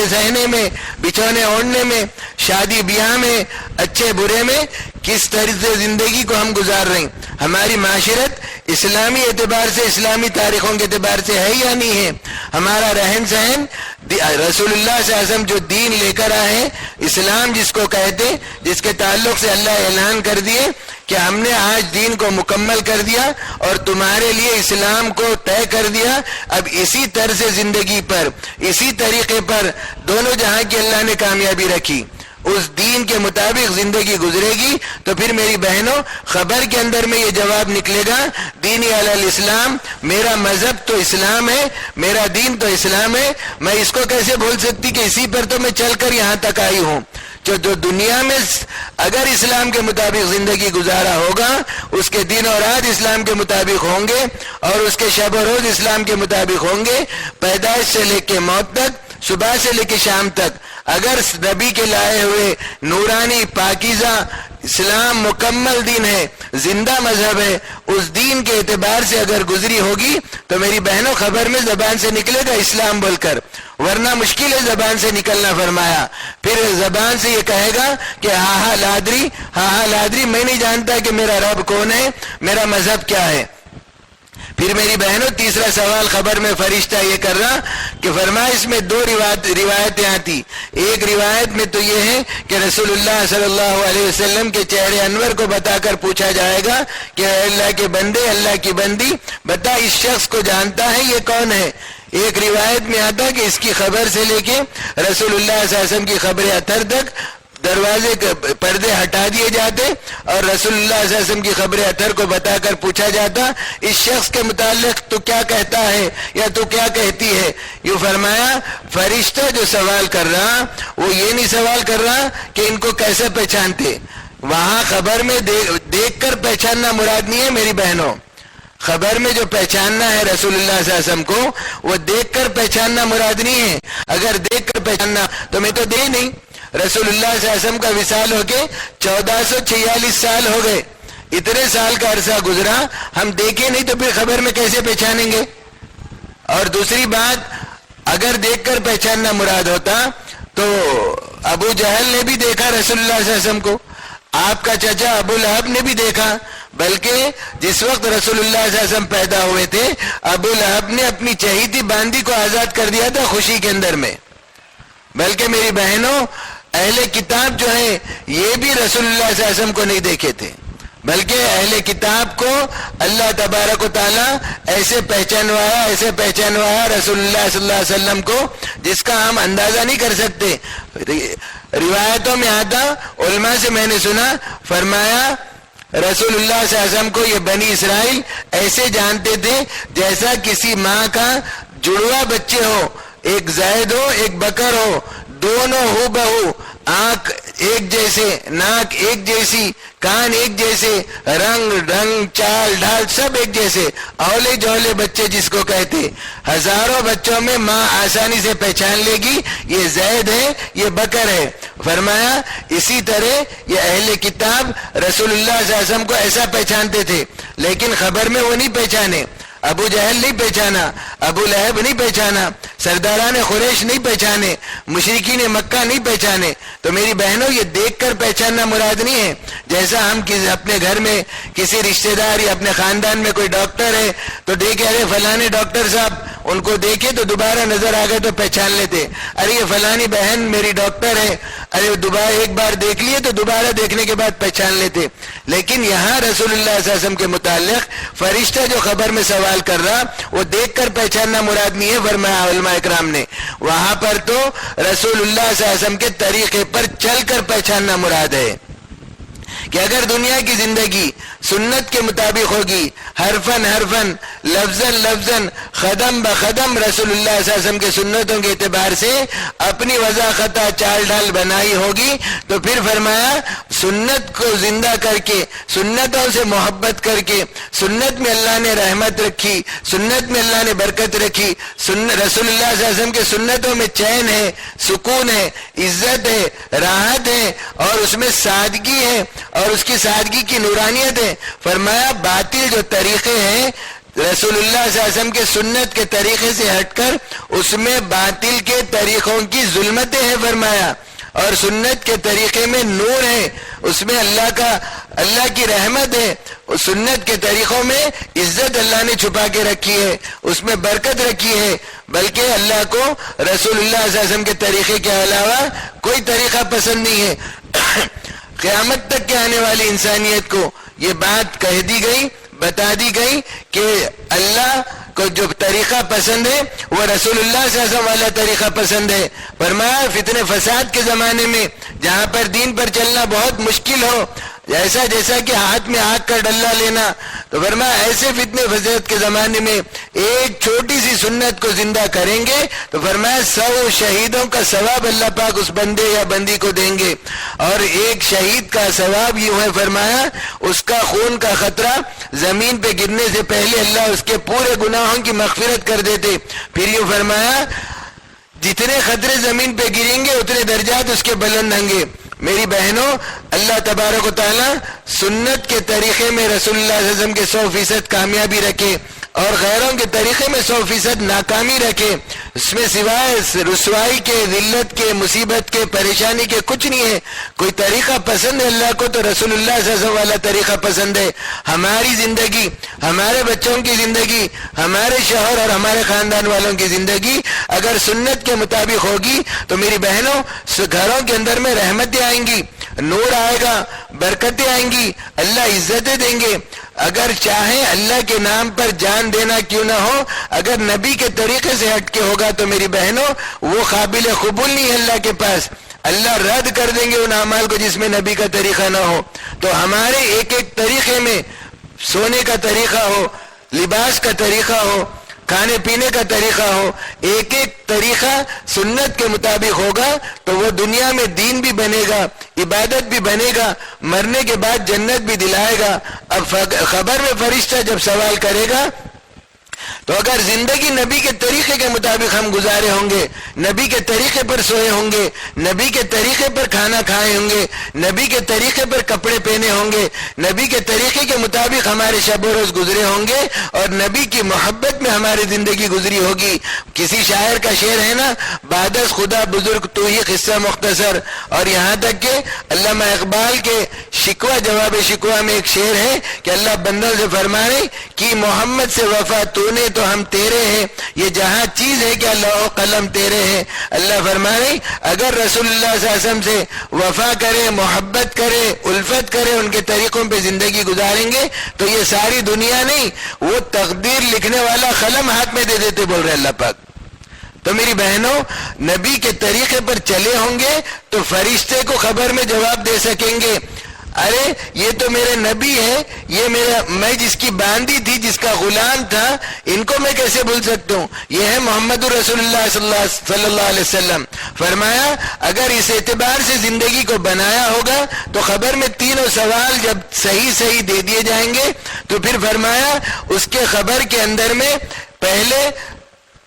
سہنے میں, بچھونے اوڑھنے میں, شادی بیاہ میں, اچھے برے میں, کس طرح سے زندگی کو ہم گزار رہے ہیں. ہماری معاشرت اسلامی اعتبار سے, اسلامی تاریخوں کے اعتبار سے ہے یا نہیں ہے؟ ہمارا رہن سہن رسول اللہ صلی اللہ علیہ وسلم جو دین لے کر آئے, اسلام جس کو کہتے, جس کے تعلق سے اللہ اعلان کر دیے کہ ہم نے آج دین کو مکمل کر دیا اور تمہارے لیے اسلام کو طے کر دیا. اب اسی طرز زندگی پر, اسی طریقے پر دونوں جہاں کی اللہ نے کامیابی رکھی, اس دین کے مطابق زندگی گزرے گی تو پھر میری بہنوں خبر کے اندر میں یہ جواب نکلے گا, دینی علی الاسلام, میرا مذہب تو اسلام ہے, میرا دین تو اسلام ہے. میں اس کو کیسے بھول سکتی کہ اسی پر تو میں چل کر یہاں تک آئی ہوں. جو دنیا میں اگر اسلام کے مطابق زندگی گزارا ہوگا, اس کے دن اور رات اسلام کے مطابق ہوں گے اور اس کے شب و روز اسلام کے مطابق ہوں گے, پیدائش سے لے کے موت تک, صبح سے لے کے شام تک, اگر نبی کے لائے ہوئے نورانی پاکیزہ اسلام مکمل دین ہے, زندہ مذہب ہے, اس دین کے اعتبار سے اگر گزری ہوگی تو میری بہنوں خبر میں زبان سے نکلے گا اسلام بول کر, ورنہ مشکل ہے زبان سے نکلنا. فرمایا پھر زبان سے یہ کہے گا کہ ہاں لادری, میں نہیں جانتا کہ میرا رب کون ہے, میرا مذہب کیا ہے. پھر میری بہنوں تیسرا سوال خبر میں فرشتہ یہ کر رہا کہ فرمایا اس میں 2 روایتیں آتی. ایک روایت میں تو یہ ہے کہ رسول اللہ صلی اللہ علیہ وسلم کے چہرے انور کو بتا کر پوچھا جائے گا کہ اے اللہ کے بندے, اللہ کی بندی, بتا اس شخص کو جانتا ہے یہ کون ہے. ایک روایت میں آتا کہ اس کی خبر سے لے کے رسول اللہ صلی اللہ علیہ وسلم کی خبر اثر تک دروازے کے پردے ہٹا دیے جاتے اور رسول اللہ صلی اللہ علیہ وسلم کی خبر اثر کو بتا کر پوچھا جاتا اس شخص کے متعلق تو کیا کہتا ہے یا تو کیا کہتی ہے. یوں فرمایا فرشتہ جو سوال کر رہا وہ یہ نہیں سوال کر رہا کہ ان کو کیسے پہچانتے. وہاں خبر میں دیکھ کر پہچاننا مراد نہیں ہے میری بہنوں. خبر میں جو پہچاننا ہے رسول اللہ صلی اللہ علیہ وسلم کو وہ دیکھ کر پہچاننا مراد نہیں ہے. اگر دیکھ کر پہچاننا تو میں تو دے نہیں. رسول اللہ صلی اللہ علیہ وسلم کا وصال ہو کے 1446 سال ہو گئے, اتنے سال کا عرصہ گزرا, ہم دیکھے نہیں تو پھر خبر میں کیسے پہچانیں گے. اور دوسری بات, اگر دیکھ کر پہچاننا مراد ہوتا تو ابو جہل نے بھی دیکھا رسول اللہ صلی اللہ علیہ وسلم کو, آپ کا چچا ابو لہب نے بھی دیکھا, بلکہ جس وقت رسول اللہ صلی اللہ علیہ وسلم پیدا ہوئے تھے ابو لہب نے اپنی چہیتی باندی کو آزاد کر دیا تھا خوشی کے اندر میں. بلکہ میری بہنوں اہل کتاب جو ہیں یہ بھی رسول اللہ صلی اللہ علیہ وسلم کو نہیں دیکھے تھے. بلکہ اہل کتاب کو اللہ تبارک و تعالیٰ ایسے پہچانوایا رسول اللہ صلی اللہ علیہ وسلم کو جس کا ہم اندازہ نہیں کر سکتے. روایتوں میں آتا، علماء سے میں نے سنا، فرمایا رسول اللہ صلی اللہ علیہ وسلم کو یہ بنی اسرائیل ایسے جانتے تھے جیسا کسی ماں کا جڑوا بچے ہو، ایک زید ہو ایک بکر ہو، دونوں ہو بہو، آنکھ ایک جیسے، ناک ایک جیسی، کان ایک جیسے، رنگ چال ڈھال سب ایک جیسے، اولے جولے بچے جس کو کہتے. ہزاروں بچوں میں ماں آسانی سے پہچان لے گی یہ زید ہے یہ بکر ہے. فرمایا اسی طرح یہ اہل کتاب رسول اللہ صلی اللہ علیہ وسلم کو ایسا پہچانتے تھے، لیکن خبر میں وہ نہیں پہچانے. ابو جہل نہیں پہچانا، ابو لہب نہیں پہچانا، سرداران قریش نہیں پہچانے، مشرکین مکہ نہیں پہچانے. تو میری بہنوں یہ دیکھ کر پہچاننا مراد نہیں ہے. جیسا ہم اپنے گھر میں کسی رشتہ دار یا اپنے خاندان میں کوئی ڈاکٹر ہے تو دیکھے ارے فلانے ڈاکٹر صاحب، ان کو دیکھے تو دوبارہ نظر آ گئے تو پہچان لیتے، ارے یہ فلانی بہن میری ڈاکٹر ہے، ارے دوبارہ ایک بار دیکھ لیے تو دوبارہ دیکھنے کے بعد پہچان لیتے. لیکن یہاں رسول اللہ صلی اللہ علیہ وسلم کے متعلق فرشتہ جو خبر میں سوال کر رہا وہ دیکھ کر پہچاننا مراد نہیں ہے. فرمایا علماء اکرام نے وہاں پر تو رسول اللہ صلی اللہ علیہ وسلم کے طریقے پر چل کر پہچاننا مراد ہے کہ اگر دنیا کی زندگی سنت کے مطابق ہوگی، حرفن لفظن قدم بقدم رسول اللہ صلی اللہ علیہ وسلم کے سنتوں کے اعتبار سے اپنی وضاحت چال ڈھال بنائی ہوگی تو پھر فرمایا سنت کو زندہ کر کے، سنتوں سے محبت کر کے، سنت میں اللہ نے رحمت رکھی، سنت میں اللہ نے برکت رکھی، رسول اللہ صلی اللہ علیہ وسلم کے سنتوں میں چین ہے، سکون ہے، عزت ہے، راحت ہے، اور اس میں سادگی ہے اور اس کی سادگی کی نورانیت ہے. فرمایا باطل جو طریقے ہیں رسول اللہ صلی اللہ علیہ وسلم کے سنت کے طریقے سے ہٹ کر اس میں باطل کے طریقوں کی ظلمتیں ہیں. فرمایا اور سنت کے طریقے میں نور ہے، اس میں اللہ کی رحمت ہے. سنت کے طریقوں میں عزت اللہ نے چھپا کے رکھی ہے، اس میں برکت رکھی ہے. بلکہ اللہ کو رسول اللہ صلی اللہ علیہ وسلم کے طریقے کے علاوہ کوئی طریقہ پسند نہیں ہے. قیامت تک کے آنے والی انسانیت کو یہ بات کہہ دی گئی، بتا دی گئی کہ اللہ کو جو طریقہ پسند ہے وہ رسول اللہ صلی اللہ علیہ وسلم والا طریقہ پسند ہے. فرمایا فتنے فساد کے زمانے میں جہاں پر دین پر چلنا بہت مشکل ہو، جیسا کہ ہاتھ میں آگ کا ڈلہ لینا، تو فرمایا ایسے فتنے فساد کے زمانے میں ایک چھوٹی سی سنت کو زندہ کریں گے تو فرمایا 100 شہیدوں کا ثواب اللہ پاک اس بندے یا بندی کو دیں گے. اور ایک شہید کا ثواب یوں ہے فرمایا اس کا خون کا خطرہ زمین پہ گرنے سے پہلے اللہ اس کے پورے گناہوں کی مغفرت کر دیتے. پھر یوں فرمایا جتنے خطرے زمین پہ گریں گے اتنے درجات اس کے بلند ہوں گے. میری بہنوں اللہ تبارک و تعالی سنت کے طریقے میں رسول اللہ صلی اللہ علیہ وسلم کے 100% کامیابی رکھے اور غیروں کے طریقے میں 100% ناکامی رکھے. اس میں سوائے رسوائی کے، ذلت کے، مصیبت کے، پریشانی کے کچھ نہیں ہے. کوئی طریقہ پسند ہے اللہ کو تو رسول اللہ صلی اللہ علیہ وسلم والا طریقہ پسند ہے. ہماری زندگی، ہمارے بچوں کی زندگی، ہمارے شوہر اور ہمارے خاندان والوں کی زندگی اگر سنت کے مطابق ہوگی تو میری بہنوں گھروں کے اندر میں رحمتیں آئیں گی، نور آئے گا، برکتیں آئیں گی، اللہ عزتیں دیں گے. اگر چاہیں اللہ کے نام پر جان دینا کیوں نہ ہو، اگر نبی کے طریقے سے ہٹ کے ہوگا تو میری بہنوں وہ قابل قبول نہیں ہے اللہ کے پاس. اللہ رد کر دیں گے ان اعمال کو جس میں نبی کا طریقہ نہ ہو. تو ہمارے ایک ایک طریقے میں سونے کا طریقہ ہو، لباس کا طریقہ ہو، کھانے پینے کا طریقہ ہو، ایک ایک طریقہ سنت کے مطابق ہوگا تو وہ دنیا میں دین بھی بنے گا، عبادت بھی بنے گا، مرنے کے بعد جنت بھی دلائے گا. اب خبر میں فرشتہ جب سوال کرے گا تو اگر زندگی نبی کے طریقے کے مطابق ہم گزارے ہوں گے، نبی کے طریقے پر سوئے ہوں گے، نبی کے طریقے پر کھانا کھائے ہوں گے، نبی کے طریقے پر کپڑے پہنے ہوں گے، نبی کے طریقے کے مطابق ہمارے شب و روز گزرے ہوں گے اور نبی کی محبت میں ہماری زندگی گزری ہوگی. کسی شاعر کا شعر ہے نا، بعدس خدا بزرگ تو ہی قصہ مختصر. اور یہاں تک کہ علامہ اقبال کے شکوہ جواب شکوہ میں ایک شعر ہے کہ اللہ بندوں سے فرمائے کہ محمد سے وفا تو نے تو ہم تیرے ہیں، یہ جہاں چیز ہے کیا لوح و قلم تیرے ہیں۔ اللہ فرمائے اگر رسول اللہ صلی اللہ علیہ وسلم سے وفا کرے، محبت کرے، الفت کرے، ان کے طریقوں پہ زندگی گزاریں گے تو یہ ساری دنیا نہیں، وہ تقدیر لکھنے والا قلم ہاتھ میں دے دیتے، بول رہے اللہ پاک۔ تو میری بہنوں، نبی کے طریقے پر چلے ہوں گے تو فرشتے کو خبر میں جواب دے سکیں گے، ارے یہ تو میرے نبی ہے، یہ میں جس کی باندی تھی، جس کا غلام تھا، ان کو میں کیسے بھول سکتا ہوں؟ یہ ہے محمد رسول اللہ صلی اللہ علیہ وسلم۔ فرمایا اگر اس اعتبار سے زندگی کو بنایا ہوگا تو خبر میں تینوں سوال جب صحیح دے دیے جائیں گے تو پھر فرمایا اس کے خبر کے اندر میں پہلے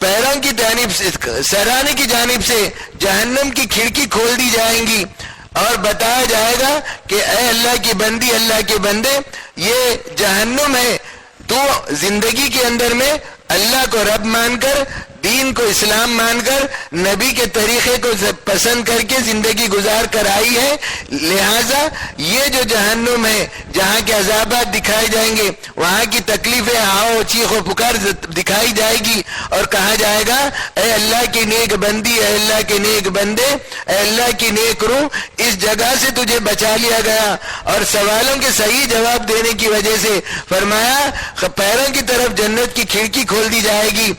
پیروں کی جانب سے، سرانے کی جانب سے جہنم کی کھڑکی کھول دی جائیں گی اور بتایا جائے گا کہ اے اللہ کی بندی، اللہ کے بندے، یہ جہنم ہے، تو زندگی کے اندر میں اللہ کو رب مان کر، دین کو اسلام مان کر، نبی کے طریقے کو پسند کر کے زندگی گزار کر آئی ہے، لہذا یہ جو جہنم ہے جہاں کے عذابات دکھائے جائیں گے، وہاں کی تکلیفیں ہاؤ چیخ و پکار دکھائی جائے گی اور کہا جائے گا اے اللہ کی نیک بندی، اے اللہ کے نیک بندے، اے اللہ کی نیک روح، اس جگہ سے تجھے بچا لیا گیا۔ اور سوالوں کے صحیح جواب دینے کی وجہ سے فرمایا پیروں کی طرف جنت کی کھڑکی کھول دی جائے گی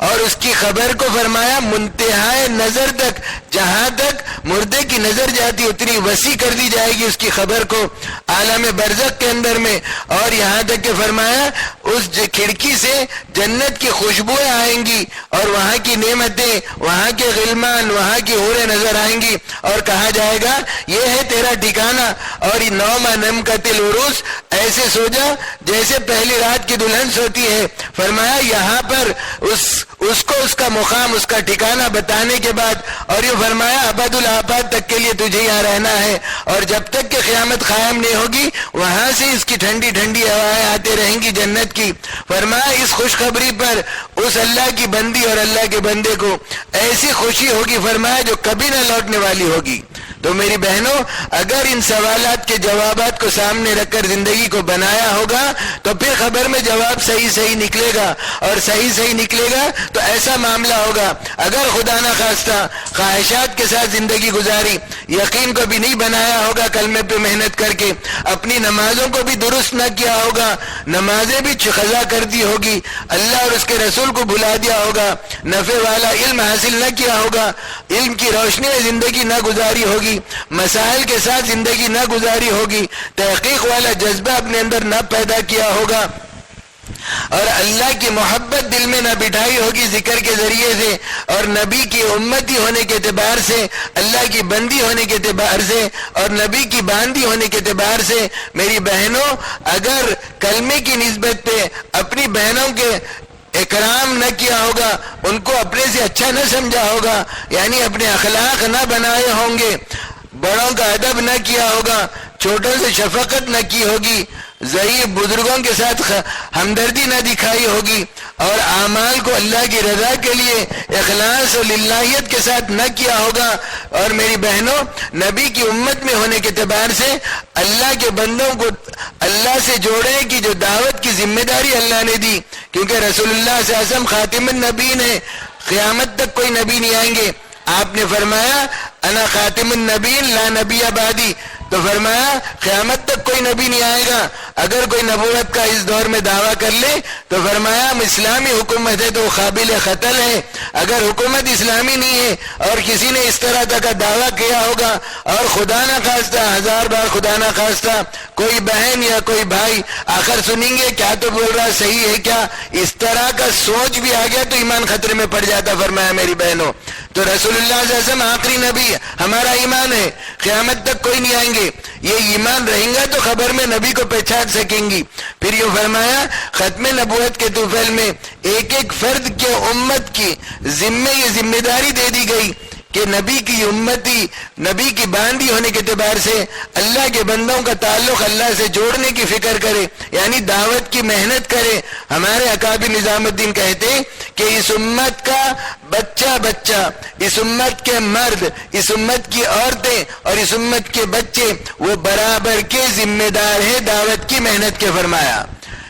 اور اس کی خبر کو فرمایا منتہائے نظر تک، جہاں تک مردے کی نظر جاتی اتنی وسیع کر دی جائے گی اس کی خبر کو عالم برزخ کے اندر میں، اور یہاں تک کہ فرمایا اس کھڑکی سے جنت کی خوشبوئیں آئیں گی اور وہاں کی نعمتیں، وہاں کے غلمان، وہاں کی حوریں نظر آئیں گی اور کہا جائے گا یہ ہے تیرا ٹھکانہ، اور نوم نمکت العروس، ایسے سو جا جیسے پہلی رات کی دلہن سوتی ہے۔ فرمایا یہاں پر اس کو اس کا مقام، اس کا ٹھکانہ بتانے کے بعد اور یہ فرمایا ابد الآباد تک کے لیے تجھے یہاں رہنا ہے، اور جب تک کہ قیامت قائم نہیں ہوگی وہاں سے اس کی ٹھنڈی ٹھنڈی ہوائیں آتے رہیں گی جنت کی۔ فرمایا اس خوشخبری پر اس اللہ کی بندی اور اللہ کے بندے کو ایسی خوشی ہوگی، فرمایا جو کبھی نہ لوٹنے والی ہوگی۔ تو میری بہنوں، اگر ان سوالات کے جوابات کو سامنے رکھ کر زندگی کو بنایا ہوگا تو پھر خبر میں جواب صحیح نکلے گا، اور صحیح نکلے گا تو ایسا معاملہ ہوگا۔ اگر خدا نہ خواستہ خواہشات کے ساتھ زندگی گزاری، یقین کو بھی نہیں بنایا ہوگا کلمے پہ محنت کر کے، اپنی نمازوں کو بھی درست نہ کیا ہوگا، نمازیں بھی قضا کر دی ہوگی، اللہ اور اس کے رسول کو بھلا دیا ہوگا، نفع والا علم حاصل نہ کیا ہوگا، علم کی روشنی میں زندگی نہ گزاری ہوگی، مسائل کے ساتھ زندگی نہ گزاری ہوگی، تحقیق والا جذبہ اپنے اندر نہ پیدا کیا ہوگا، اور اللہ کی محبت دل میں نہ بٹھائی ہوگی ذکر کے ذریعے سے، اور نبی کی امتی ہونے کے اعتبار سے، اللہ کی بندی ہونے کے اعتبار سے، اور نبی کی باندی ہونے کے اعتبار سے، میری بہنوں اگر کلمے کی نسبت پہ اپنی بہنوں کے اکرام نہ کیا ہوگا، ان کو اپنے سے اچھا نہ سمجھا ہوگا، یعنی اپنے اخلاق نہ بنائے ہوں گے، بڑوں کا ادب نہ کیا ہوگا، چھوٹوں سے شفقت نہ کی ہوگی، ضعیف بزرگوں کے ساتھ ہمدردی نہ دکھائی ہوگی، اور اعمال کو اللہ کی رضا کے لیے اخلاص اور للہیت کے ساتھ نہ کیا ہوگا، اور میری بہنوں نبی کی امت میں ہونے کے اعتبار سے اللہ کے بندوں کو اللہ سے جوڑنے کی جو دعوت کی ذمہ داری اللہ نے دی، کیونکہ رسول اللہ صلی اللہ علیہ وسلم خاتم النبیین ہے، قیامت تک کوئی نبی نہیں آئیں گے۔ آپ نے فرمایا انا خاتم النبیین لا نبی بعدی، تو فرمایا قیامت تک کوئی نبی نہیں آئے گا۔ اگر کوئی نبوت کا اس دور میں دعویٰ کر لے تو فرمایا اسلامی حکومت ہے تو قابل قتل ہے، اگر حکومت اسلامی نہیں ہے اور کسی نے اس طرح کا دعویٰ کیا ہوگا، اور خدا نہ خواستہ، ہزار بار خدا نہ خواستہ کوئی بہن یا کوئی بھائی آخر سنیں گے کیا تو بول رہا صحیح ہے کیا، اس طرح کا سوچ بھی آ گیا تو ایمان خطرے میں پڑ جاتا۔ فرمایا میری بہنوں تو رسول اللہ صلی اللہ علیہ وسلم آخری نبی، ہمارا ایمان ہے قیامت تک کوئی نہیں آئیں گے، یہ ایمان رہیں گا تو خبر میں نبی کو پہچان سکیں گی۔ پھر یہ فرمایا ختم نبوت کے طوفان میں ایک ایک فرد کے امت کی یہ ذمہ داری دے دی گئی کہ نبی کی امتی، نبی کی باندی ہونے کے اعتبار سے اللہ کے بندوں کا تعلق اللہ سے جوڑنے کی فکر کرے، یعنی دعوت کی محنت کرے۔ ہمارے اکابر نظام الدین کہتے ہیں کہ اس امت کا بچہ، اس امت کے مرد، اس امت کی عورتیں اور اس امت کے بچے وہ برابر کے ذمہ دار ہیں دعوت کی محنت کے۔ فرمایا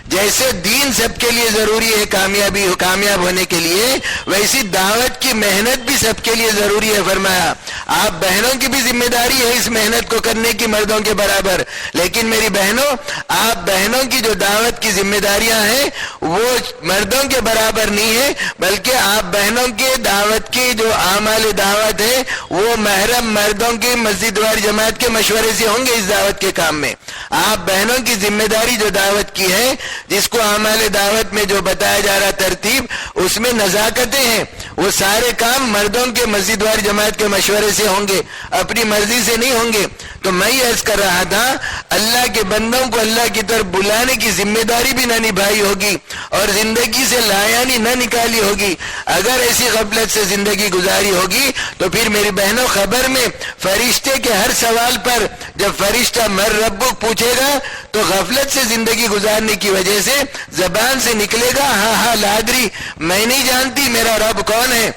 جیسے دین سب کے لیے ضروری ہے کامیاب ہونے کے لیے، ویسی دعوت کی محنت بھی سب کے لیے ضروری ہے۔ فرمایا آپ بہنوں کی بھی ذمہ داری ہے اس محنت کو کرنے کی مردوں کے برابر، لیکن میری بہنوں، آپ بہنوں کی جو دعوت کی ذمہ داریاں ہیں وہ مردوں کے برابر نہیں ہے، بلکہ آپ بہنوں کے دعوت کی جو اعمال دعوت ہے وہ محرم مردوں کی مسجد وار جماعت کے مشورے سے ہوں گے اس دعوت کے کام میں۔ آپ بہنوں کی ذمہ داری جو دعوت کی ہے، جس کو اعمال دعوت میں جو بتایا جا رہا ترتیب، اس میں نزاکتیں ہیں، وہ سارے کام مردوں کے مسجد وار جماعت کے مشورے سے ہوں گے، اپنی مرضی سے نہیں ہوں گے۔ تو میں یہ عرض کر رہا تھا، اللہ کے بندوں کو اللہ کی طرف بلانے کی ذمہ داری بھی نہ نبھائی ہوگی اور زندگی سے لایانی نہ نکالی ہوگی، اگر ایسی غفلت سے زندگی گزاری ہوگی تو پھر میری بہنوں خبر میں فرشتے کے ہر سوال پر جب فرشتہ مر ربک پوچھے گا تو غفلت سے زندگی گزارنے کی وجہ سے زبان سے نکلے گا ہاں ہاں لادری، میں نہیں جانتی میرا رب کون ہے،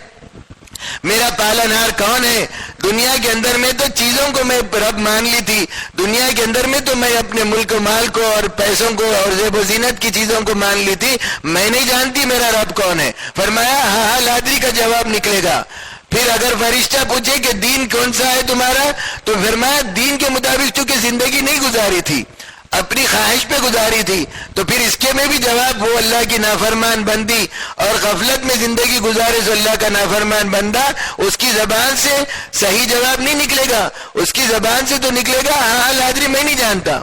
میرا پالنہار کون ہے۔ دنیا کے اندر میں تو چیزوں کو میں رب مان لی تھی، دنیا کے اندر میں تو میں اپنے ملک و مال کو اور پیسوں کو اور زیب و زینت کی چیزوں کو مان لی تھی، میں نہیں جانتی میرا رب کون ہے۔ فرمایا ہاں ہاں لادری کا جواب نکلے گا۔ پھر اگر فرشتہ پوچھے کہ دین کون سا ہے تمہارا، تو فرمایا دین کے مطابق چونکہ زندگی نہیں گزاری تھی، اپنی خواہش پہ گزاری تھی، تو پھر اس کے میں بھی جواب وہ اللہ کی نافرمان بندی اور غفلت میں زندگی گزارے سو اللہ کا نافرمان بندہ، اس کی زبان سے صحیح جواب نہیں نکلے گا، اس کی زبان سے تو نکلے گا ہاں لادری میں نہیں جانتا،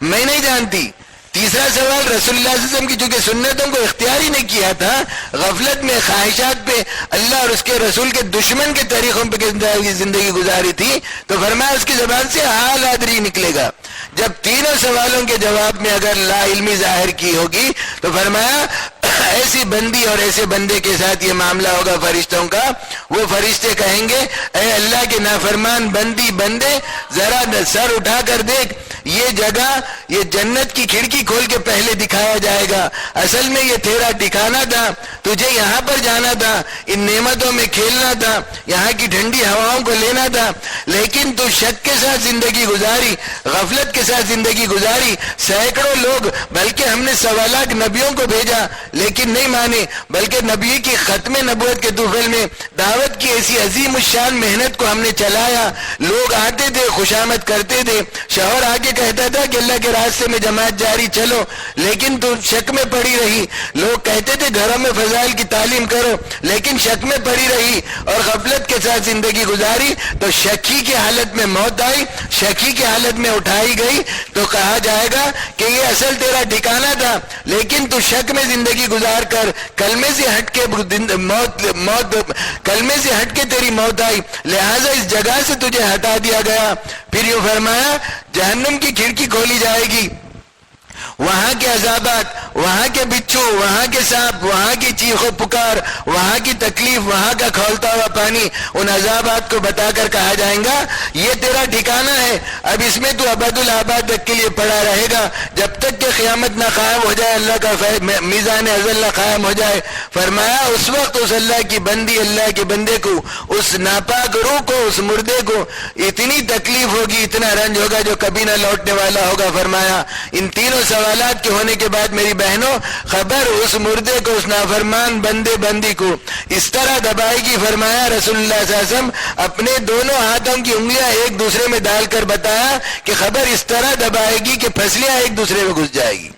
میں نہیں جانتی۔ تیسرا سوال رسول اللہ صلی اللہ علیہ وسلم کی چونکہ سنتوں کو اختیار ہی نہیں کیا تھا، غفلت میں خواہشات پہ اللہ اور اس کے رسول کے دشمن کے طریقوں پہ زندگی گزاری تھی، تو فرمایا اس کی زبان سے ہاں لادری نکلے گا۔ جب تینوں سوالوں کے جواب میں اگر لا علمی ظاہر کی ہوگی تو فرمایا ایسی بندی اور ایسے بندے کے ساتھ یہ معاملہ ہوگا فرشتوں کا، وہ فرشتے کہیں گے اے اللہ کے نافرمان بندے ذرا سر اٹھا کر دیکھ، یہ جگہ یہ جنت کی کھڑکی کھول کے پہلے دکھایا جائے گا، اصل میں یہ تیرا ٹھکانہ تھا، تجھے یہاں پر جانا تھا، ان نعمتوں میں کھیلنا تھا، یہاں کی ٹھنڈی ہواؤں کو لینا تھا، لیکن تو شک کے ساتھ زندگی گزاری، غفلت کے ساتھ زندگی گزاری۔ سینکڑوں لوگ بلکہ ہم نے 1.25 لاکھ نبیوں کو بھیجا لیکن نہیں مانے، بلکہ نبی کی ختم نبوت کے طفل میں دعوت کی ایسی عظیم الشان محنت کو ہم نے چلایا، لوگ آتے تھے خوشامد کرتے تھے، شوہر آگے کہتا تھا کہ اللہ کے راستے میں جماعت جاری چلو، لیکن تو شک میں پڑی رہی، لوگ کہتے تھے گھروں میں فضائل کی تعلیم کرو، لیکن شک میں پڑی رہی اور غفلت کے ساتھ زندگی گزاری، تو شکی کی حالت میں موت آئی، شکی کی حالت میں اٹھائی گئی، تو کہا جائے گا کہ یہ اصل تیرا ٹھکانہ تھا، لیکن تو شک میں زندگی گزار کر کلمے سے ہٹ کے کلمے سے ہٹ کے تیری موت آئی، لہٰذا اس جگہ سے تجھے ہٹا دیا گیا۔ پھر یوں فرمایا جہنم کی کھڑکی کھولی جائے گی، وہاں کے عذابات، وہاں کے بچھو، وہاں کے سانپ، وہاں کی چیخ و پکار، وہاں کی تکلیف، وہاں کا کھولتا ہوا پانی، ان عذابات کو بتا کر کہا جائے گا یہ تیرا ٹھکانہ ہے، اب اس میں تو ابد الآباد تک کے لیے پڑا رہے گا، جب تک کہ قیامت نہ قائم ہو جائے، اللہ کا میزان عدل نہ قائم ہو جائے۔ فرمایا اس وقت اس اللہ کی بندی، اللہ کے بندے کو، اس ناپاک روح کو، اس مردے کو اتنی تکلیف ہوگی، اتنا رنج ہوگا جو کبھی نہ لوٹنے والا ہوگا۔ فرمایا ان تینوں سوالات کے ہونے کے بعد میری بہنوں خبر اس مردے کو، اس نافرمان بندی کو اس طرح دبائے گی۔ فرمایا رسول اللہ صلی اللہ علیہ وسلم اپنے دونوں ہاتھوں کی انگلیاں ایک دوسرے میں ڈال کر بتایا کہ خبر اس طرح دبائے گی کہ پھسلیاں ایک دوسرے میں گھس جائے گی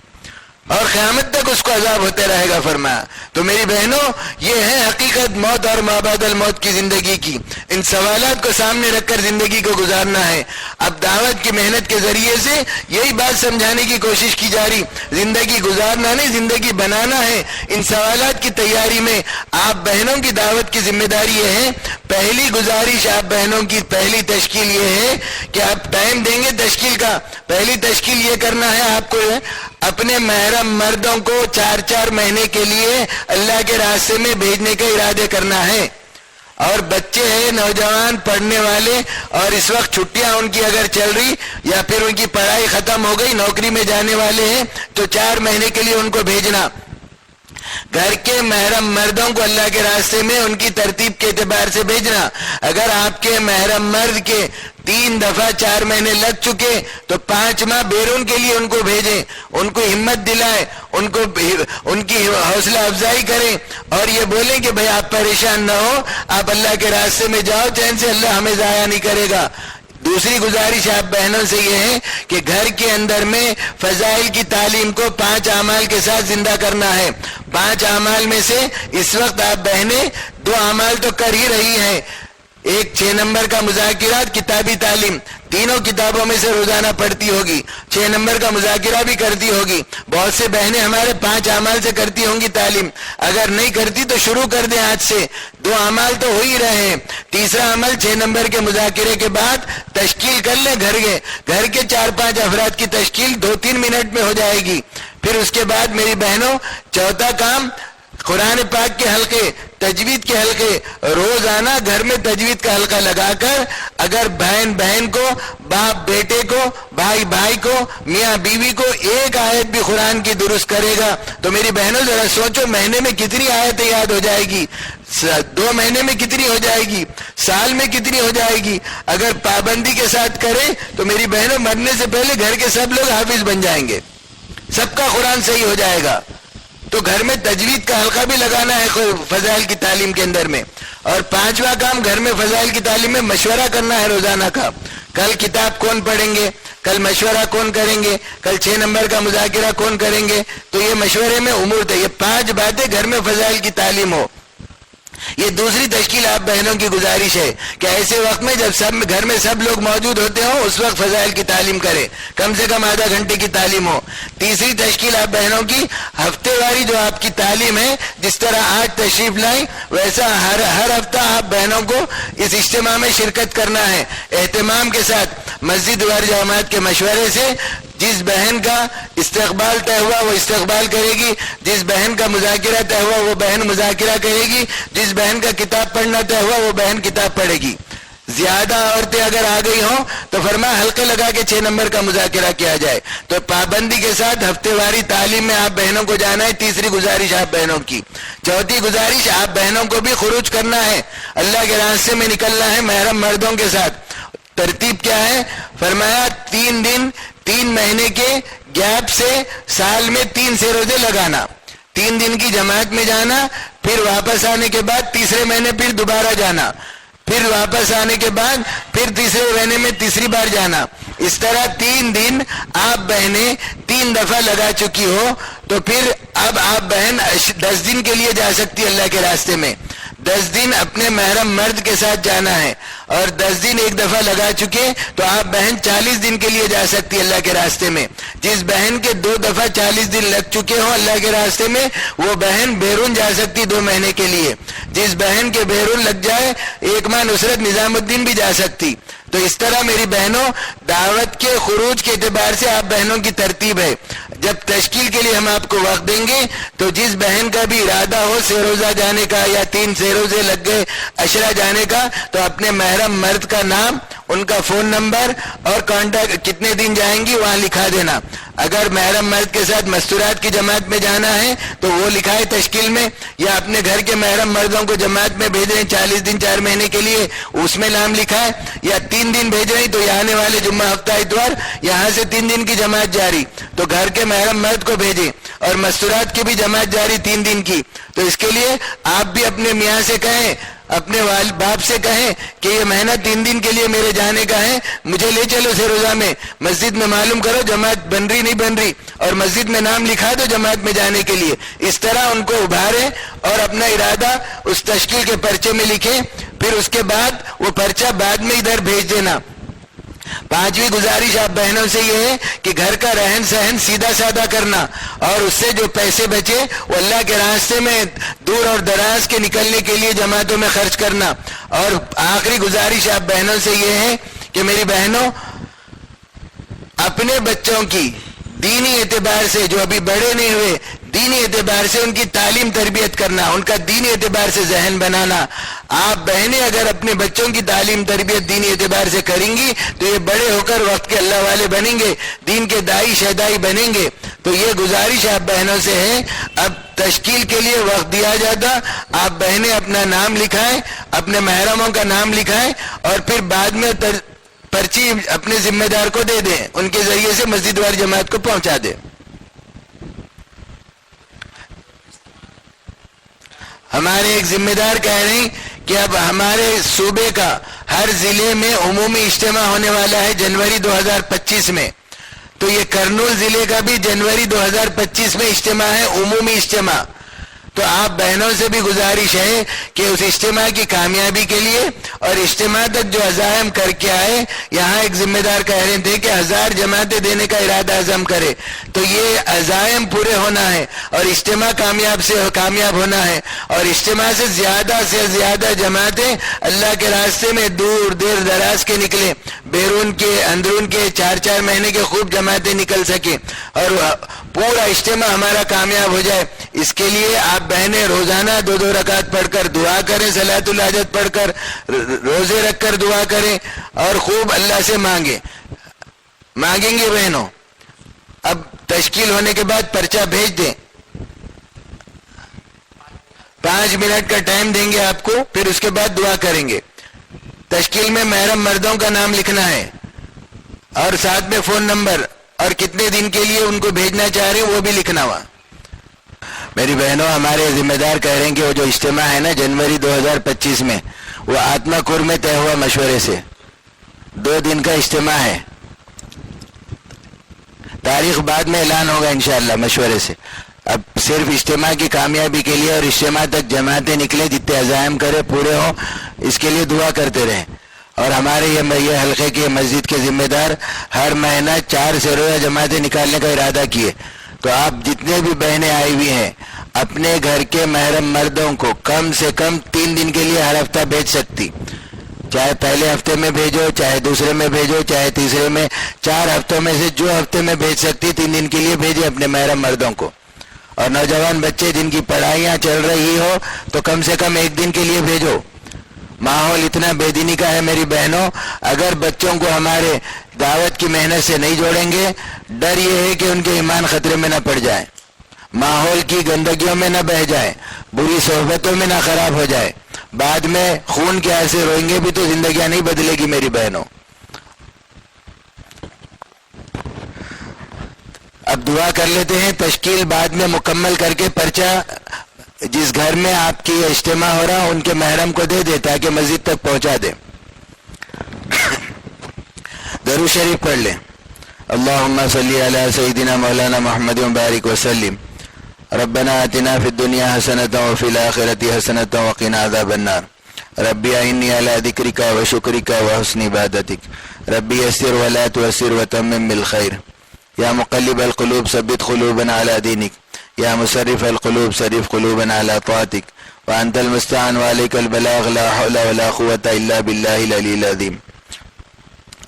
اور قیامت تک اس کو عذاب ہوتے رہے گا۔ فرمایا تو میری بہنوں یہ ہے حقیقت موت اور ما بعد الموت کی زندگی کی، ان سوالات کو سامنے رکھ کر زندگی کو گزارنا ہے۔ اب دعوت کی محنت کے ذریعے سے یہی بات سمجھانے کی کوشش کی جا رہی، زندگی گزارنا نہیں زندگی بنانا ہے۔ ان سوالات کی تیاری میں آپ بہنوں کی دعوت کی ذمہ داری یہ ہے، پہلی گزارش آپ بہنوں کی پہلی تشکیل یہ ہے کہ آپ ٹائم دیں گے تشکیل کا، پہلی تشکیل یہ کرنا ہے آپ کو اپنے محرم مردوں کو 4 مہینے کے لیے اللہ کے راستے میں بھیجنے کا ارادے کرنا ہے، اور بچے ہیں نوجوان پڑھنے والے اور اس وقت چھٹیاں ان کی اگر چل رہی یا پھر ان کی پڑھائی ختم ہو گئی نوکری میں جانے والے ہیں تو 4 مہینے کے لیے ان کو بھیجنا، گھر کے محرم مردوں کو اللہ کے راستے میں ان کی ترتیب کے اعتبار سے بھیجنا۔ اگر آپ کے محرم مرد کے 3 دفعہ 4 مہینے لگ چکے تو 5 ماہ بیرون کے لیے ان کو بھیجیں، ان کو ہمت دلائیں، ان کی حوصلہ افزائی کریں اور یہ بولیں کہ بھئی آپ پریشان نہ ہو، آپ اللہ کے راستے میں جاؤ چین سے، اللہ ہمیں ضائع نہیں کرے گا۔ دوسری گزارش آپ بہنوں سے یہ ہے کہ گھر کے اندر میں فضائل کی تعلیم کو 5 اعمال کے ساتھ زندہ کرنا ہے۔ 5 اعمال میں سے اس وقت آپ بہنیں 2 اعمال تو کر ہی رہی ہیں۔ ایک 6 نمبر کا مذاکرات، کتابی تعلیم، تینوں کتابوں میں سے روزانہ پڑھتی ہوگی، 6 نمبر کا مذاکرہ بھی کرتی ہوگی۔ بہت سے بہنیں ہمارے 5 اعمال سے کرتی ہوں گی تعلیم، اگر نہیں کرتی تو شروع کر دیں آج سے، 2 اعمال تو ہو ہی رہے ہیں۔ تیسرا عمل 6 نمبر کے مذاکرے کے بعد تشکیل کر لیں، گھر کے 4-5 افراد کی تشکیل 2-3 منٹ میں ہو جائے گی۔ پھر اس کے بعد میری بہنوں، چوتھا کام قرآن پاک کے حلقے، تجوید کے حلقے، روزانہ گھر میں تجوید کا حلقہ لگا کر اگر بہن کو، باپ بیٹے کو، بھائی کو، میاں بیوی کو ایک آیت بھی قرآن کی درست کرے گا تو میری بہنوں ذرا سوچو مہینے میں کتنی آیتیں یاد ہو جائے گی، 2 مہینے میں کتنی ہو جائے گی، سال میں کتنی ہو جائے گی۔ اگر پابندی کے ساتھ کریں تو میری بہنوں مرنے سے پہلے گھر کے سب لوگ حافظ بن جائیں گے، سب کا قرآن صحیح ہو جائے گا۔ تو گھر میں تجوید کا حلقہ بھی لگانا ہے فضائل کی تعلیم کے اندر میں۔ اور 5واں کام، گھر میں فضائل کی تعلیم میں مشورہ کرنا ہے روزانہ کا، کل کتاب کون پڑھیں گے، کل مشورہ کون کریں گے، کل 6 نمبر کا مذاکرہ کون کریں گے، تو یہ مشورے میں امور تھے۔ یہ 5 باتیں گھر میں فضائل کی تعلیم ہو۔ یہ دوسری تشکیل آپ بہنوں کی گزارش ہے کہ ایسے وقت میں جب گھر میں سب لوگ موجود ہوتے ہوں اس وقت فضائل کی تعلیم کریں، کم سے کم آدھا گھنٹے کی تعلیم ہو۔ تیسری تشکیل آپ بہنوں کی ہفتے واری جو آپ کی تعلیم ہے، جس طرح آج تشریف لائیں ویسا ہر ہفتہ آپ بہنوں کو اس اجتماع میں شرکت کرنا ہے، اہتمام کے ساتھ مسجد وار جماعت کے مشورے سے۔ جس بہن کا استقبال طے ہوا وہ استقبال کرے گی، جس بہن کا مذاکرہ طے ہوا وہ بہن مذاکرہ کرے گی، جس بہن کا کتاب پڑھنا طے ہوا وہ بہن کتاب پڑھے گی۔ زیادہ عورتیں اگر آ گئی ہوں تو فرمایا حلقے لگا کے 6 نمبر کا مذاکرہ کیا جائے۔ تو پابندی کے ساتھ ہفتے واری تعلیم میں آپ بہنوں کو جانا ہے۔ تیسری گزارش آپ بہنوں کی۔ چوتھی گزارش آپ بہنوں کو بھی خروج کرنا ہے، اللہ کے راستے میں نکلنا ہے محرم مردوں کے ساتھ۔ ترتیب کیا ہے؟ فرمایا 3 دن 3 مہینے کے گیپ سے سال میں 3 سے روزے لگانا، 3 دن کی جماعت میں جانا، پھر واپس آنے کے بعد تیسرے مہینے پھر دوبارہ جانا، پھر واپس آنے کے بعد پھر تیسرے مہینے میں تیسری بار جانا۔ اس طرح 3 دن آپ بہنیں 3 دفعہ لگا چکی ہو تو پھر اب آپ بہن 10 دن کے لیے جا سکتی اللہ کے راستے میں۔ 10 دن اپنے محرم مرد کے ساتھ جانا ہے، اور 10 دن ایک دفعہ لگا چکے تو آپ بہن 40 دن کے لیے جا سکتی اللہ کے راستے میں۔ جس بہن کے 2 دفعہ 40 دن لگ چکے ہوں اللہ کے راستے میں وہ بہن بیرون جا سکتی 2 مہینے کے لیے۔ جس بہن کے بیرون لگ جائے 1 ماہ نصرت نظام الدین بھی جا سکتی۔ تو اس طرح میری بہنوں دعوت کے خروج کے اعتبار سے آپ بہنوں کی ترتیب ہے۔ جب تشکیل کے لیے ہم آپ کو وقت دیں گے تو جس بہن کا بھی ارادہ ہو سیروزہ جانے کا یا 3 سیروزے لگ گئے عشرہ جانے کا تو اپنے محرم مرد کا نام، ان کا فون نمبر اور کانٹیکٹ کتنے دن جائیں گی وہاں لکھا دینا۔ اگر محرم مرد کے ساتھ مستورات کی جماعت میں جانا ہے تو وہ لکھائے تشکیل میں، یا اپنے گھر کے محرم مردوں کو جماعت میں بھیج رہے ہیں 40 دن 4 مہینے کے لیے اس میں نام لکھا ہے، یا 3 دن بھیج رہے ہیں تو یہ آنے والے جمعہ ہفتہ اتوار یہاں سے 3 دن کی جماعت جاری، تو گھر کے محرم مرد کو بھیجیں، اور مستورات کی بھی جماعت جاری 3 دن کی۔ تو اس کے لیے آپ بھی اپنے میاں سے کہیں، اپنے باپ سے کہیں کہ یہ مہینہ 3 دن کے لیے میرے جانے کا ہے، مجھے لے چلو سیروزہ میں، مسجد میں معلوم کرو جماعت بن رہی نہیں بن رہی، اور مسجد میں نام لکھا دو جماعت میں جانے کے لیے۔ اس طرح ان کو ابھارے اور اپنا ارادہ اس تشکیل کے پرچے میں لکھیں، پھر اس کے بعد وہ پرچہ بعد میں ادھر بھیج دینا۔ 5ویں گزارش آپ بہنوں سے یہ ہے کہ گھر کا رہن سہن سیدھا سادہ کرنا، اور اس سے جو پیسے بچے وہ اللہ کے راستے میں دور اور دراز کے نکلنے کے لیے جماعتوں میں خرچ کرنا۔ اور آخری گزارش آپ بہنوں سے یہ ہے کہ میری بہنوں اپنے بچوں کی دینی اعتبار سے، جو ابھی بڑے نہیں ہوئے، دینی اعتبار سے ان کی تعلیم تربیت کرنا، ان کا دینی اعتبار سے ذہن بنانا۔ آپ بہنیں اگر اپنے بچوں کی تعلیم تربیت دینی اعتبار سے کریں گی تو یہ بڑے ہو کر وقت کے اللہ والے بنیں گے، دین کے دائی شہدائی بنیں گے۔ تو یہ گزارش آپ بہنوں سے ہے۔ اب تشکیل کے لیے وقت دیا جاتا، آپ بہنیں اپنا نام لکھائیں، اپنے محرموں کا نام لکھائیں، اور پھر بعد میں پرچی اپنے ذمہ دار کو دے دیں، ان کے ذریعے سے مسجد وار جماعت کو پہنچا دیں۔ ہمارے ایک ذمہ دار کہہ رہے ہیں کہ اب ہمارے صوبے کا ہر ضلع میں عمومی اجتماع ہونے والا ہے جنوری 2025 میں، تو یہ کرنول ضلع کا بھی جنوری 2025 میں اجتماع ہے، عمومی اجتماع۔ تو آپ بہنوں سے بھی گزارش ہے کہ اس اجتماع کی کامیابی کے لیے اور اجتماع تک جو عزائم کر کے آئے، یہاں ایک ذمہ دار کہہ رہے تھے کہ 1000 جماعتیں دینے کا ارادہ عزم کرے، تو یہ عزائم پورے ہونا ہے اور اجتماع کامیاب ہونا ہے، اور اجتماع سے زیادہ جماعتیں اللہ کے راستے میں دور دیر دراز کے نکلیں، بیرون کے اندرون کے 4 مہینے کے خوب جماعتیں نکل سکیں اور پورا اجتماع ہمارا کامیاب ہو جائے۔ اس کے لیے آپ بہنیں روزانہ 2 رکعت پڑھ کر دعا کریں، صلاۃ الحاجت پڑھ کر روزے رکھ کر دعا کریں اور خوب اللہ سے مانگیں گے بہنوں۔ اب تشکیل ہونے کے بعد پرچہ بھیج دیں، 5 منٹ کا ٹائم دیں گے آپ کو، پھر اس کے بعد دعا کریں گے۔ تشکیل میں محرم مردوں کا نام لکھنا ہے اور ساتھ میں فون نمبر اور کتنے دن کے لیے ان کو بھیجنا چاہ رہے ہیں وہ بھی لکھنا ہوا۔ میری بہنوں، ہمارے ذمہ دار کہہ رہے ہیں کہ وہ جو اجتماع ہے نا جنوری 2025 میں، وہ آتما کور میں طے ہوا مشورے سے، 2 دن کا اجتماع ہے، تاریخ بعد میں اعلان ہوگا انشاءاللہ مشورے سے۔ اب صرف اجتماع کی کامیابی کے لیے اور اجتماع تک جماعتیں نکلے، جتنے عزائم کرے پورے ہوں، اس کے لیے دعا کرتے رہیں۔ اور ہمارے یہ حلقے کی مسجد کے ذمہ دار ہر مہینہ 4 سے روزہ جماعتیں نکالنے کا ارادہ کیے، تو آپ جتنے بھی بہنیں آئی ہوئی ہیں اپنے گھر کے محرم مردوں کو کم سے کم 3 دن کے لیے ہر ہفتہ بھیج سکتی، چاہے پہلے ہفتے میں بھیجو، چاہے دوسرے میں بھیجو، چاہے تیسرے میں، 4 ہفتوں میں سے جو ہفتے میں بھیج سکتی 3 دن کے لیے بھیجے اپنے محرم مردوں کو۔ اور نوجوان بچے جن کی پڑھائیاں چل رہی ہو تو کم سے کم 1 دن کے لیے بھیجو۔ ماحول اتنا بے دینی کا ہے میری بہنوں، اگر بچوں کو ہمارے دعوت کی محنت سے نہیں جوڑیں گے، ڈر یہ ہے کہ ان کے ایمان خطرے میں نہ پڑ جائے، ماحول کی گندگیوں میں نہ بہہ جائے، بری صحبتوں میں نہ خراب ہو جائے، بعد میں خون کے آنسو روئیں گے بھی تو زندگیاں نہیں بدلے گی میری بہنوں۔ اب دعا کر لیتے ہیں، تشکیل بعد میں مکمل کر کے پرچہ جس گھر میں آپ کی اجتماع ہو رہا ان کے محرم کو دے دے تاکہ مسجد تک پہنچا دے۔ درود شریف پڑھ لیں۔ اللہم صلی علی سیدنا مولانا محمد وبارک وسلم۔ ربنا آتنا فی الدنیا حسنۃ وفی الآخرۃ حسنۃ وقنا عذاب النار۔ ربی اعنی علی ذکرک وشکرک وحسن عبادتک۔ ربی یسر ولا تعسر وتمم بالخیر۔ یا مقلب القلوب ثبت قلوبنا علی دینک۔ یا مصرف القلوب صرف قلوبنا علی طاعتک۔ وانت المستعان وعلیک البلاغ لا حول ولا قوة الا باللہ العلی العظیم۔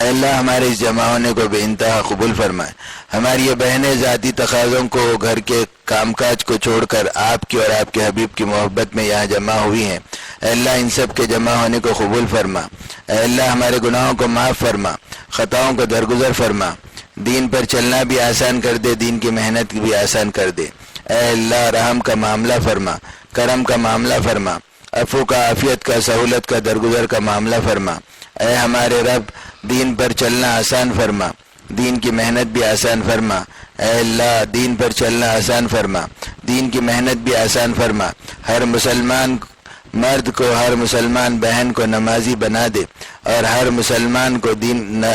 اے اللہ ہمارے اس جمع ہونے کو بے انتہا قبول فرمائے۔ ہماری یہ بہنیں ذاتی تقاضوں کو، گھر کے کام کاج کو چھوڑ کر آپ کی اور آپ کے حبیب کی محبت میں یہاں جمع ہوئی ہیں۔ اے اللہ ان سب کے جمع ہونے کو قبول فرما۔ اے اللہ ہمارے گناہوں کو معاف فرما، خطاؤں کو درگزر فرما، دین پر چلنا بھی آسان کر دے، دین کی محنت بھی آسان کر دے۔ اے اللہ رحم کا معاملہ فرما، کرم کا معاملہ فرما، عفو کا، عافیت کا، سہولت کا، درگزر کا معاملہ فرما۔ اے ہمارے رب دین پر چلنا آسان فرما، دین کی محنت بھی آسان فرما۔ اے اللہ دین پر چلنا آسان فرما، دین کی محنت بھی آسان فرما۔ ہر مسلمان مرد کو، ہر مسلمان بہن کو نمازی بنا دے، اور ہر مسلمان کو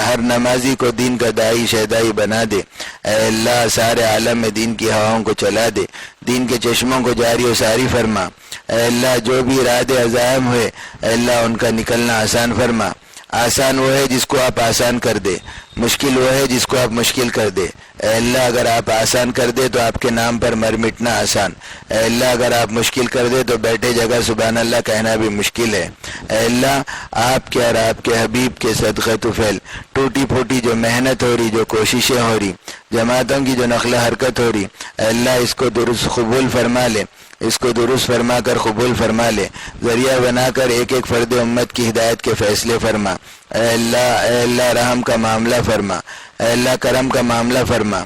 ہر نمازی کو دین کا داعی شہدائی بنا دے۔ اے اللہ سارے عالم میں دین کی ہواؤں کو چلا دے، دین کے چشموں کو جاری و ساری فرما۔ اے اللہ جو بھی ارادے عزائم ہوئے اے اللہ ان کا نکلنا آسان فرما۔ آسان وہ ہے جس کو آپ آسان کر دے، مشکل وہ ہے جس کو آپ مشکل کر دے۔ اے اللہ اگر آپ آسان کر دے تو آپ کے نام پر مر مٹنا آسان۔ اے اللہ اگر آپ مشکل کر دے تو بیٹھے جگہ سبحان اللہ کہنا بھی مشکل ہے۔ اے اللہ آپ کے اور آپ کے حبیب کے صدقہ طفیل ٹوٹی پھوٹی جو محنت ہو رہی، جو کوششیں ہو رہی، جماعتوں کی جو نقل حرکت ہو رہی، اے اللہ اس کو درست قبول فرما لے، اس کو درست فرما کر قبول فرما لے، ذریعہ بنا کر ایک ایک فرد امت کی ہدایت کے فیصلے فرما۔ اے اللہ رحم کا معاملہ فرما، اے اللہ کرم کا معاملہ فرما۔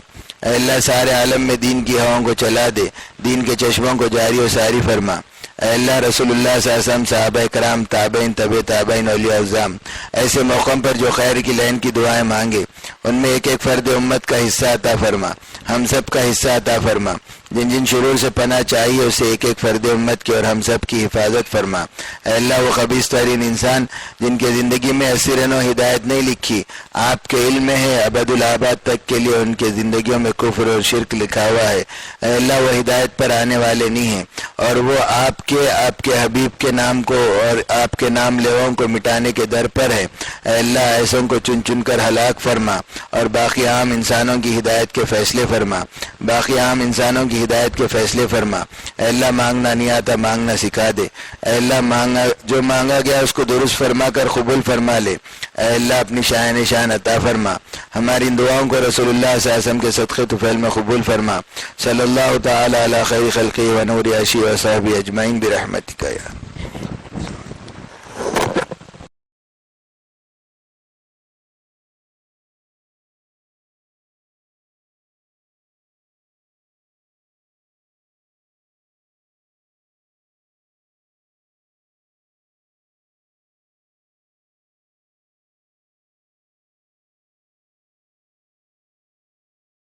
اے اللہ سارے عالم میں دین کی ہواؤں کو چلا دے، دین کے چشموں کو جاری و ساری فرما۔ اے اللہ رسول اللہ صلی اللہ علیہ وسلم، صحابہ کرام، تابعین، تبع تابعین، اولیاء اعظام ایسے موقعوں پر جو خیر کی لین کی دعائیں مانگے ان میں ایک ایک فرد امت کا حصہ عطا فرما، ہم سب کا حصہ عطا فرما، جن جن شرور سے پناہ چاہیے اسے ایک ایک فرد امت کی اور ہم سب کی حفاظت فرما۔ اے اللہ وہ خبیث ترین انسان جن کے زندگی میں اسرن و ہدایت نہیں لکھی، آپ کے علم میں ہے ابد الآباد تک کے لیے ان کے زندگیوں میں کفر اور شرک لکھا ہوا ہے، اے اللہ وہ ہدایت پر آنے والے نہیں ہیں اور وہ آپ کے حبیب کے نام کو اور آپ کے نام لیواؤں کو مٹانے کے در پر ہے۔ اے اللہ ایسوں کو چن چن کر ہلاک فرما اور باقی عام انسانوں کی ہدایت کے فیصلے فرما، باقی عام انسانوں کی ہدایت کے فیصلے فرما۔ اے اللہ مانگنا نہیں آتا، مانگنا سکھا دے۔ اے اللہ جو مانگا گیا اس کو درست فرما کر قبول فرما لے۔ اے اللہ اپنی شان عطا فرما، ہماری ان دعاؤں کو رسول اللہ صلی اللہ علیہ وسلم کے صدقے طفیل میں قبول فرما۔ صلی اللہ تعالی علی خیر خلقہ و نور عرشہ و صحبہ اجمعین برحمتک یا